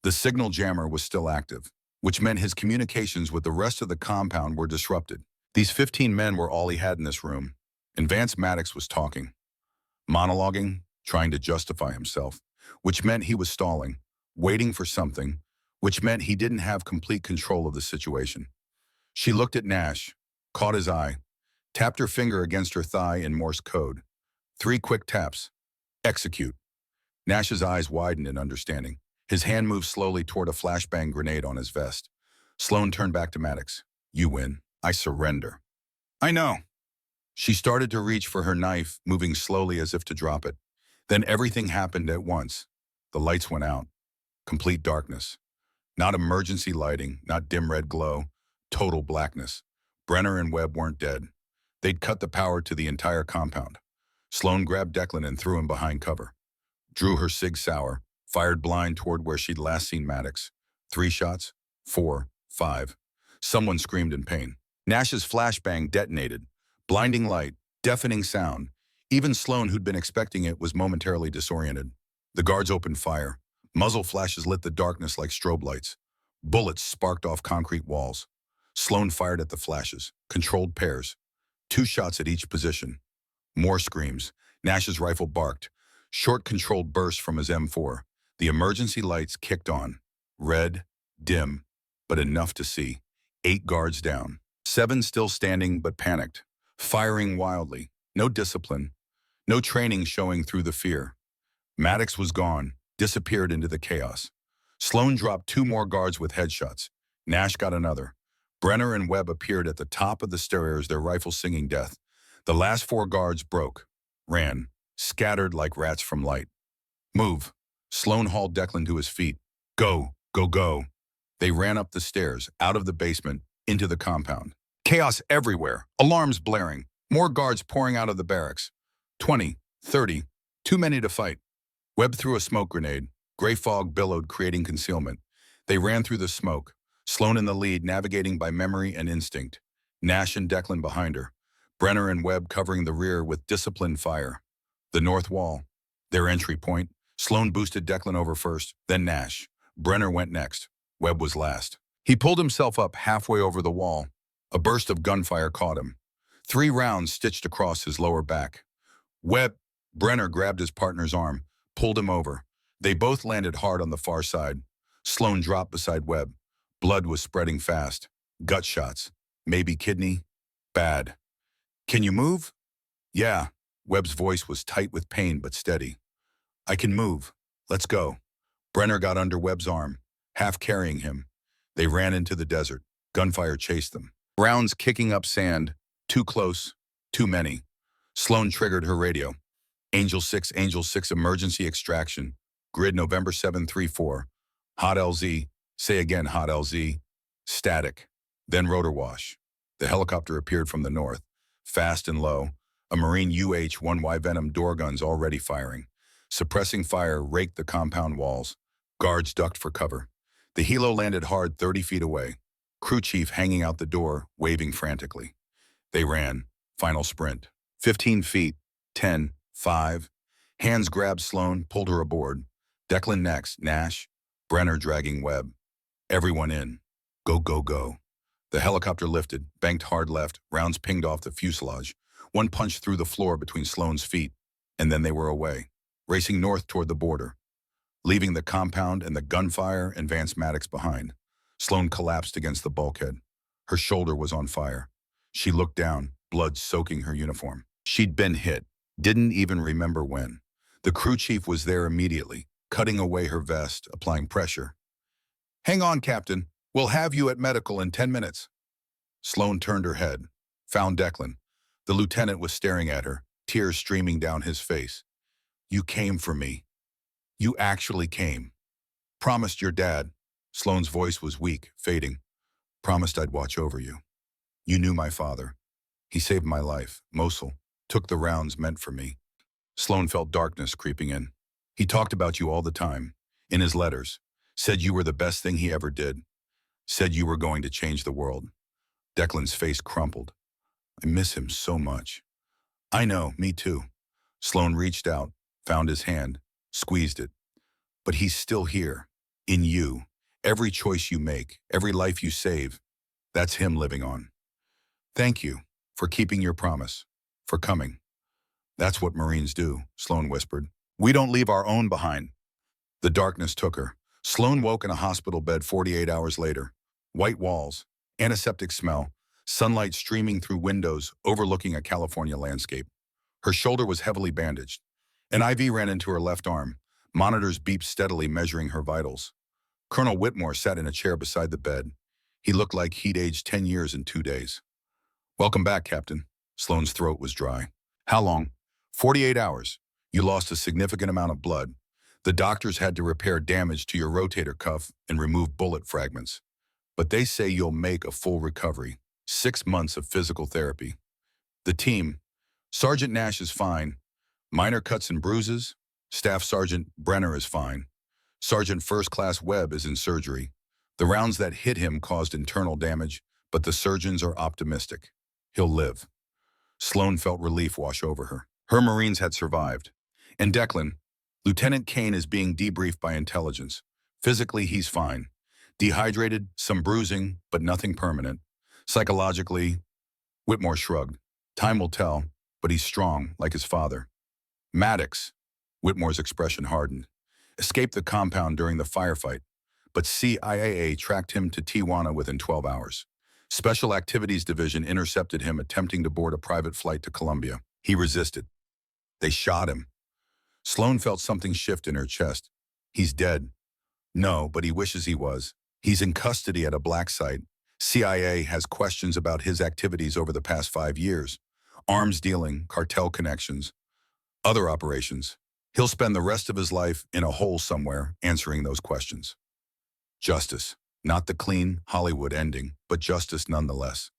The signal jammer was still active, which meant his communications with the rest of the compound were disrupted. These 15 men were all he had in this room, and Vance Maddox was talking, monologuing, trying to justify himself, which meant he was stalling, waiting for something, which meant he didn't have complete control of the situation. She looked at Nash, caught his eye, tapped her finger against her thigh in Morse code. 3 quick taps. Execute. Nash's eyes widened in understanding. His hand moved slowly toward a flashbang grenade on his vest. Sloane turned back to Maddox. You win. I surrender. I know. She started to reach for her knife, moving slowly as if to drop it. Then everything happened at once. The lights went out. Complete darkness. Not emergency lighting, not dim red glow. Total blackness. Brenner and Webb weren't dead. They'd cut the power to the entire compound. Sloane grabbed Declan and threw him behind cover. Drew her Sig Sauer, fired blind toward where she'd last seen Maddox. 3 shots, 4, 5. Someone screamed in pain. Nash's flashbang detonated. Blinding light, deafening sound. Even Sloane, who'd been expecting it, was momentarily disoriented. The guards opened fire. Muzzle flashes lit the darkness like strobe lights. Bullets sparked off concrete walls. Sloane fired at the flashes, controlled pairs. 2 shots at each position. More screams. Nash's rifle barked. Short controlled bursts from his M4. The emergency lights kicked on. Red, dim, but enough to see. 8 guards down. 7 still standing but panicked. Firing wildly. No discipline. No training showing through the fear. Maddox was gone, disappeared into the chaos. Sloane dropped 2 more guards with headshots. Nash got another. Brenner and Webb appeared at the top of the stairs, their rifles singing death. The last 4 guards broke, ran, scattered like rats from light. Move. Sloane hauled Declan to his feet. Go, go, go. They ran up the stairs, out of the basement, into the compound. Chaos everywhere, alarms blaring, more guards pouring out of the barracks. 20, 30, too many to fight. Webb threw a smoke grenade. Gray fog billowed, creating concealment. They ran through the smoke. Sloane in the lead, navigating by memory and instinct. Nash and Declan behind her. Brenner and Webb covering the rear with disciplined fire. The north wall, their entry point. Sloane boosted Declan over first, then Nash. Brenner went next. Webb was last. He pulled himself up halfway over the wall. A burst of gunfire caught him. 3 rounds stitched across his lower back. Brenner grabbed his partner's arm, pulled him over. They both landed hard on the far side. Sloane dropped beside Webb. Blood was spreading fast. Gut shots. Maybe kidney. Bad. Can you move? Yeah. Webb's voice was tight with pain but steady. I can move. Let's go. Brenner got under Webb's arm, half carrying him. They ran into the desert. Gunfire chased them. Rounds kicking up sand. Too close. Too many. Sloane triggered her radio. Angel 6, emergency extraction. Grid November 734. Hot LZ. Say again, hot LZ. Static. Then rotor wash. The helicopter appeared from the north. Fast and low. A Marine UH-1Y Venom door guns already firing. Suppressing fire raked the compound walls. Guards ducked for cover. The helo landed hard 30 feet away. Crew chief hanging out the door, waving frantically. They ran. Final sprint. 15 feet. 10. 5. Hands grabbed Sloan, pulled her aboard. Declan next, Nash, Brenner dragging Webb. Everyone in. Go, go, go. The helicopter lifted, banked hard left, rounds pinged off the fuselage. One punched through the floor between Sloan's feet, and then they were away, racing north toward the border, leaving the compound and the gunfire and Vance Maddox behind. Sloan collapsed against the bulkhead. Her shoulder was on fire. She looked down, blood soaking her uniform. She'd been hit, didn't even remember when. The crew chief was there immediately, cutting away her vest, applying pressure. Hang on, Captain. We'll have you at medical in 10 minutes. Sloan turned her head, found Declan. The lieutenant was staring at her, tears streaming down his face. You came for me. You actually came. Promised your dad. Sloan's voice was weak, fading. Promised I'd watch over you. You knew my father. He saved my life. Mosul took the rounds meant for me. Sloan felt darkness creeping in. He talked about you all the time, in his letters. Said you were the best thing he ever did. Said you were going to change the world. Declan's face crumpled. I miss him so much. I know, me too. Sloan reached out, found his hand, squeezed it. But he's still here, in you. Every choice you make, every life you save, that's him living on. Thank you for keeping your promise, for coming. That's what Marines do, Sloan whispered. We don't leave our own behind. The darkness took her. Sloan woke in a hospital bed 48 hours later. White walls, antiseptic smell, sunlight streaming through windows overlooking a California landscape. Her shoulder was heavily bandaged. An IV ran into her left arm. Monitors beeped steadily, measuring her vitals. Colonel Whitmore sat in a chair beside the bed. He looked like he'd aged 10 years in 2 days. Welcome back, Captain. Sloan's throat was dry. How long? 48 hours. You lost a significant amount of blood. The doctors had to repair damage to your rotator cuff and remove bullet fragments. But they say you'll make a full recovery. 6 months of physical therapy. The team. Sergeant Nash is fine. Minor cuts and bruises. Staff Sergeant Brenner is fine. Sergeant First Class Webb is in surgery. The rounds that hit him caused internal damage, but the surgeons are optimistic. He'll live. Sloan felt relief wash over her. Her Marines had survived. And Declan, Lieutenant Kane is being debriefed by intelligence. Physically, he's fine. Dehydrated, some bruising, but nothing permanent. Psychologically, Whitmore shrugged. Time will tell, but he's strong, like his father. Maddox, Whitmore's expression hardened, escaped the compound during the firefight, but CIA tracked him to Tijuana within 12 hours. Special Activities Division intercepted him attempting to board a private flight to Colombia. He resisted. They shot him. Sloan felt something shift in her chest. He's dead. No, but he wishes he was. He's in custody at a black site. CIA has questions about his activities over the past 5 years. Arms dealing, cartel connections, other operations. He'll spend the rest of his life in a hole somewhere answering those questions. Justice. Not the clean Hollywood ending, but justice nonetheless.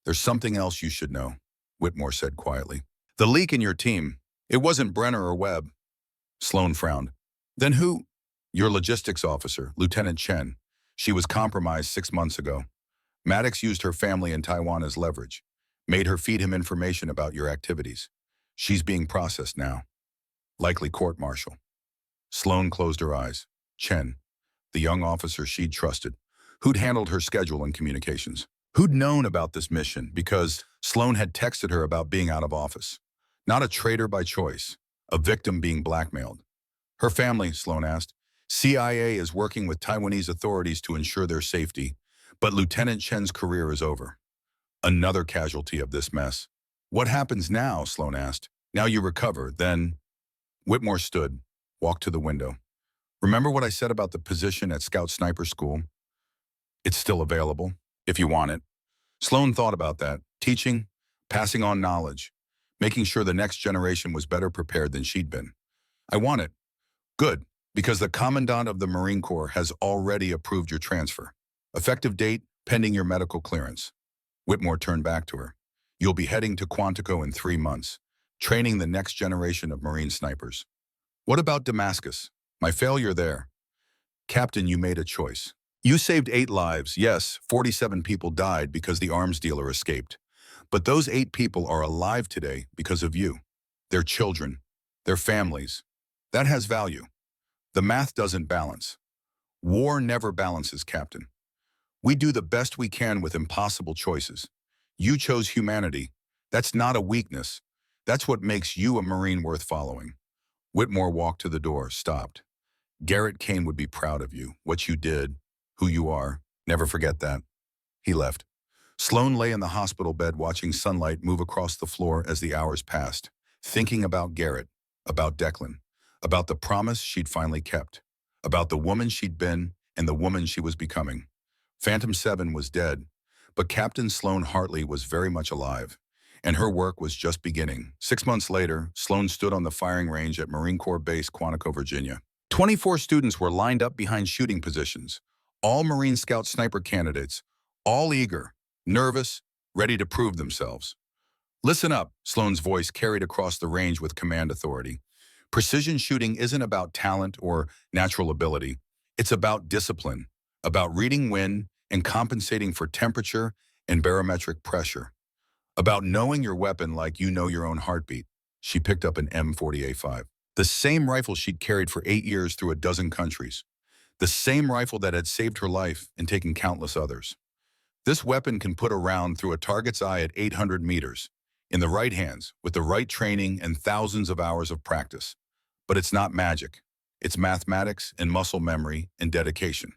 There's something else you should know, Whitmore said quietly. The leak in your team. It wasn't Brenner or Webb. Sloan frowned. Then who? Your logistics officer, Lieutenant Chen. She was compromised 6 months ago. Maddox used her family in Taiwan as leverage, made her feed him information about your activities. She's being processed now. Likely court-martial. Sloan closed her eyes. Chen, the young officer she'd trusted, who'd handled her schedule and communications, who'd known about this mission because Sloan had texted her about being out of office. Not a traitor by choice, a victim being blackmailed. Her family, Sloan asked. CIA is working with Taiwanese authorities to ensure their safety, but Lieutenant Chen's career is over. Another casualty of this mess. What happens now, Sloan asked. Now you recover, then... Whitmore stood, walked to the window. Remember what I said about the position at Scout Sniper School? It's still available, if you want it. Sloan thought about that. Teaching, passing on knowledge, making sure the next generation was better prepared than she'd been. I want it. Good, because the Commandant of the Marine Corps has already approved your transfer. Effective date, pending your medical clearance. Whitmore turned back to her. You'll be heading to Quantico in 3 months, training the next generation of Marine snipers. What about Damascus? My failure there. Captain, you made a choice. You saved 8 lives. Yes, 47 people died because the arms dealer escaped. But those 8 people are alive today because of you. They're children. their families. That has value. The math doesn't balance. War never balances, Captain. We do the best we can with impossible choices. You chose humanity. That's not a weakness. That's what makes you a Marine worth following. Whitmore walked to the door, stopped. Garrett Kane would be proud of you, what you did, who you are. Never forget that. He left. Sloane lay in the hospital bed watching sunlight move across the floor as the hours passed, thinking about Garrett, about Declan, about the promise she'd finally kept, about the woman she'd been and the woman she was becoming. Phantom 7 was dead, but Captain Sloane Hartley was very much alive, and her work was just beginning. 6 months later, Sloane stood on the firing range at Marine Corps Base Quantico, Virginia. 24 students were lined up behind shooting positions, all Marine Scout sniper candidates, all eager, nervous, ready to prove themselves. Listen up, Sloane's voice carried across the range with command authority. Precision shooting isn't about talent or natural ability. It's about discipline, about reading wind and compensating for temperature and barometric pressure, about knowing your weapon like you know your own heartbeat. She picked up an M40A5, the same rifle she'd carried for 8 years through a dozen countries, the same rifle that had saved her life and taken countless others. This weapon can put a round through a target's eye at 800 meters, in the right hands, with the right training and thousands of hours of practice. But it's not magic. It's mathematics and muscle memory and dedication.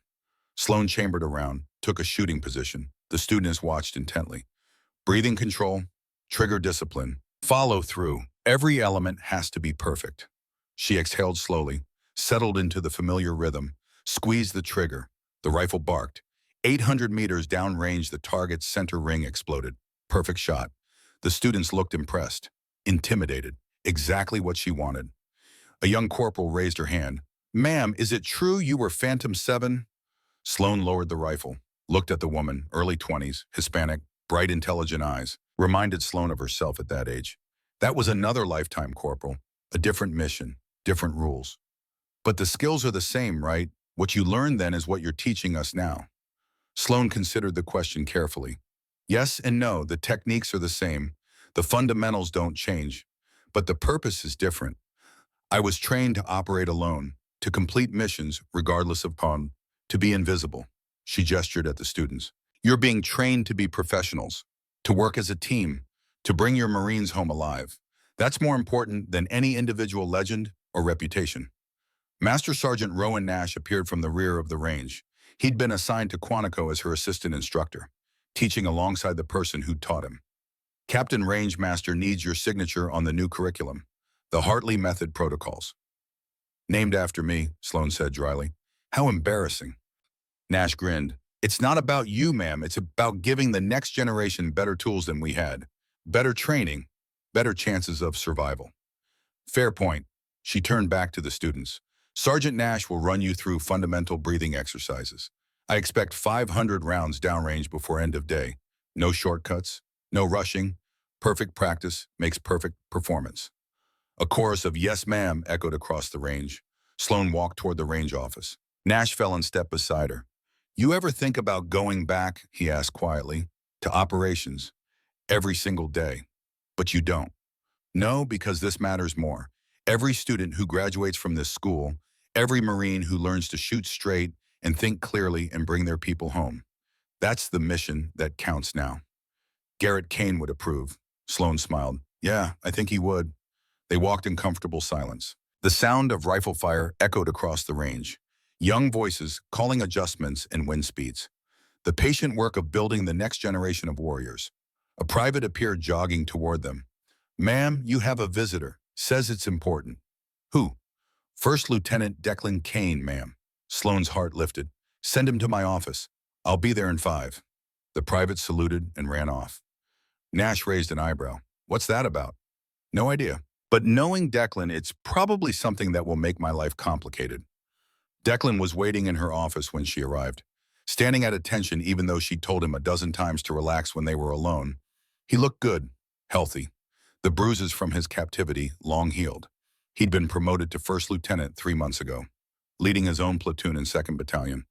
Sloane chambered a round, took a shooting position. The students watched intently. Breathing control, trigger discipline, follow through. Every element has to be perfect. She exhaled slowly, settled into the familiar rhythm, squeezed the trigger. The rifle barked. 800 meters downrange, the target's center ring exploded. Perfect shot. The students looked impressed, intimidated, exactly what she wanted. A young corporal raised her hand. "Ma'am, is it true you were Phantom 7? Sloane lowered the rifle, looked at the woman, early 20s, Hispanic, bright, intelligent eyes, reminded Sloane of herself at that age. That was another lifetime, Corporal. A different mission, different rules. But the skills are the same, right? What you learned then is what you're teaching us now. Sloane considered the question carefully. Yes and no, the techniques are the same. The fundamentals don't change. But the purpose is different. I was trained to operate alone, to complete missions regardless of pawn, to be invisible. She gestured at the students. You're being trained to be professionals, to work as a team, to bring your Marines home alive. That's more important than any individual legend or reputation. Master Sergeant Rowan Nash appeared from the rear of the range. He'd been assigned to Quantico as her assistant instructor, teaching alongside the person who'd taught him. Captain Range Master needs your signature on the new curriculum, the Hartley Method Protocols. Named after me, Sloane said dryly. How embarrassing. Nash grinned. It's not about you, ma'am. It's about giving the next generation better tools than we had. Better training, better chances of survival. Fair point. She turned back to the students. Sergeant Nash will run you through fundamental breathing exercises. I expect 500 rounds downrange before end of day. No shortcuts, no rushing. Perfect practice makes perfect performance. A chorus of "Yes, ma'am" echoed across the range. Sloane walked toward the range office. Nash fell in step beside her. You ever think about going back, he asked quietly, to operations every single day? But you don't. No, because this matters more. Every student who graduates from this school, every Marine who learns to shoot straight and think clearly and bring their people home. That's the mission that counts now. Garrett Kane would approve. Sloane smiled. Yeah, I think he would. They walked in comfortable silence. The sound of rifle fire echoed across the range. Young voices calling adjustments and wind speeds. The patient work of building the next generation of warriors. A private appeared jogging toward them. Ma'am, you have a visitor. Says it's important. Who? First Lieutenant Declan Kane, ma'am. Sloane's heart lifted. Send him to my office. I'll be there in 5. The private saluted and ran off. Nash raised an eyebrow. What's that about? No idea. But knowing Declan, it's probably something that will make my life complicated. Declan was waiting in her office when she arrived, standing at attention even though she'd told him a dozen times to relax when they were alone. He looked good, healthy. The bruises from his captivity long healed. He'd been promoted to first lieutenant 3 months ago, leading his own platoon in 2nd Battalion.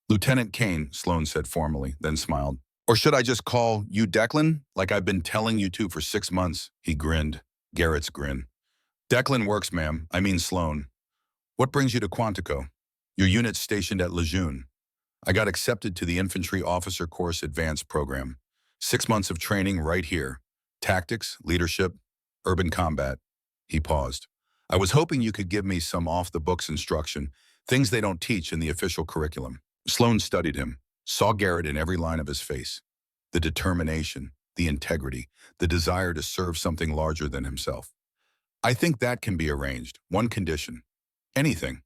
Lieutenant Kane, Sloane said formally, then smiled. Or should I just call you Declan, like I've been telling you to for 6 months? He grinned. Garrett's grin. Declan works, ma'am. I mean Sloan. What brings you to Quantico? Your unit's stationed at Lejeune. I got accepted to the Infantry Officer Course Advanced program. 6 months of training right here. Tactics, leadership, urban combat. He paused. I was hoping you could give me some off-the-books instruction, things they don't teach in the official curriculum. Sloan studied him, saw Garrett in every line of his face. The determination, the integrity, the desire to serve something larger than himself. I think that can be arranged. One condition. Anything.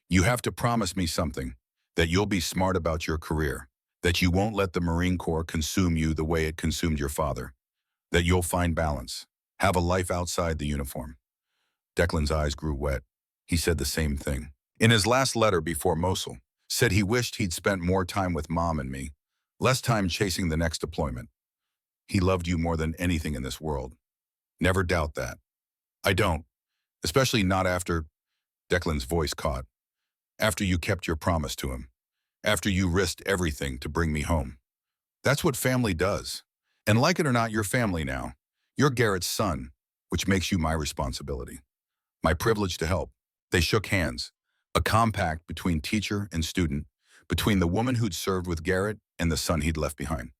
You have to promise me something, that you'll be smart about your career, that you won't let the Marine Corps consume you the way it consumed your father, that you'll find balance, have a life outside the uniform. Declan's eyes grew wet. He said the same thing. In his last letter before Mosul, said he wished he'd spent more time with Mom and me, less time chasing the next deployment. He loved you more than anything in this world. Never doubt that. I don't, especially not after, Declan's voice caught, after you kept your promise to him, after you risked everything to bring me home. That's what family does. And like it or not, you're family now. You're Garrett's son, which makes you my responsibility. My privilege to help. They shook hands, a compact between teacher and student, between the woman who'd served with Garrett and the son he'd left behind.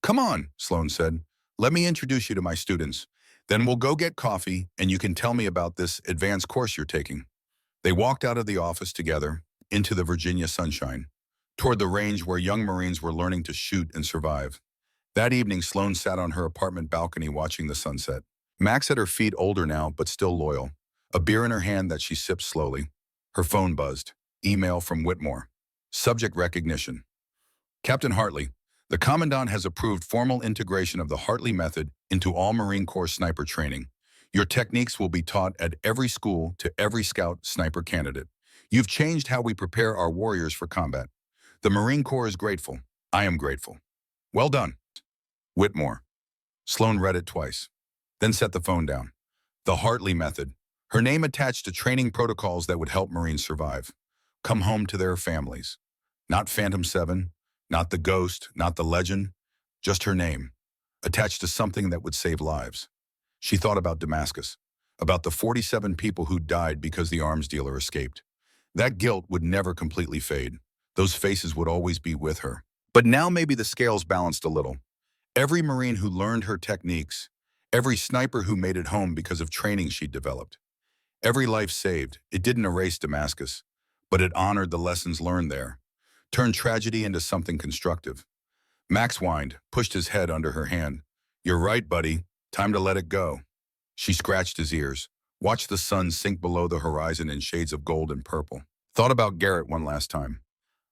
Come on, Sloan said. Let me introduce you to my students. Then we'll go get coffee and you can tell me about this advanced course you're taking. They walked out of the office together, into the Virginia sunshine, toward the range where young Marines were learning to shoot and survive. That evening, Sloan sat on her apartment balcony watching the sunset. Max at her feet, older now, but still loyal. A beer in her hand that she sipped slowly. Her phone buzzed. Email from Whitmore. Subject recognition. Captain Hartley, the Commandant has approved formal integration of the Hartley method into all Marine Corps sniper training. Your techniques will be taught at every school to every scout sniper candidate. You've changed how we prepare our warriors for combat. The Marine Corps is grateful. I am grateful. Well done. Whitmore. Sloan read it twice, then set the phone down. The Hartley method. Her name attached to training protocols that would help Marines survive. Come home to their families. Not Phantom 7, not the ghost, not the legend, just her name, attached to something that would save lives. She thought about Damascus, about the 47 people who died because the arms dealer escaped. That guilt would never completely fade. Those faces would always be with her. But now maybe the scales balanced a little. Every Marine who learned her techniques, every sniper who made it home because of training she'd developed, every life saved, it didn't erase Damascus, but it honored the lessons learned there, turned tragedy into something constructive. Max whined, pushed his head under her hand. You're right, buddy. Time to let it go. She scratched his ears, watched the sun sink below the horizon in shades of gold and purple. Thought about Garrett one last time.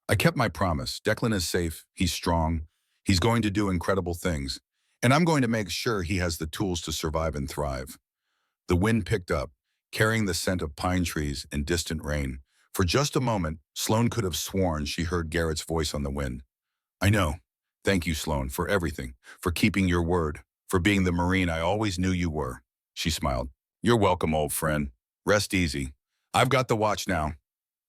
I kept my promise. Declan is safe. He's strong. He's going to do incredible things. And I'm going to make sure he has the tools to survive and thrive. The wind picked up, carrying the scent of pine trees and distant rain. For just a moment, Sloan could have sworn she heard Garrett's voice on the wind. I know. Thank you, Sloan, for everything, for keeping your word, for being the Marine I always knew you were. She smiled. You're welcome, old friend. Rest easy. I've got the watch now.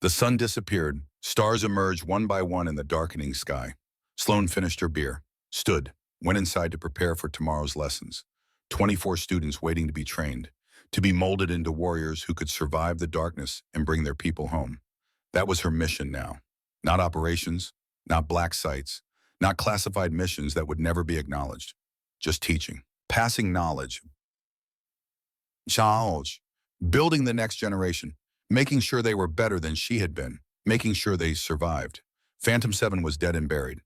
The sun disappeared. Stars emerged one by one in the darkening sky. Sloan finished her beer, stood, went inside to prepare for tomorrow's lessons. 24 students waiting to be trained, to be molded into warriors who could survive the darkness and bring their people home. That was her mission now. Not operations, not black sites, not classified missions that would never be acknowledged. Just teaching, passing knowledge, building the next generation, making sure they were better than she had been, making sure they survived. Phantom 7 was dead and buried,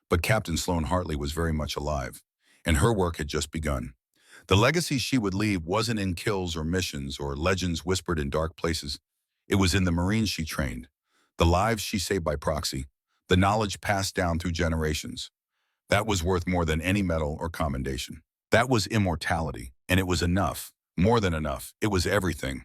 but Captain Sloan Hartley was very much alive, and her work had just begun. The legacy she would leave wasn't in kills or missions or legends whispered in dark places. It was in the Marines she trained, the lives she saved by proxy, the knowledge passed down through generations. That was worth more than any medal or commendation. That was immortality, and it was enough, more than enough. It was everything.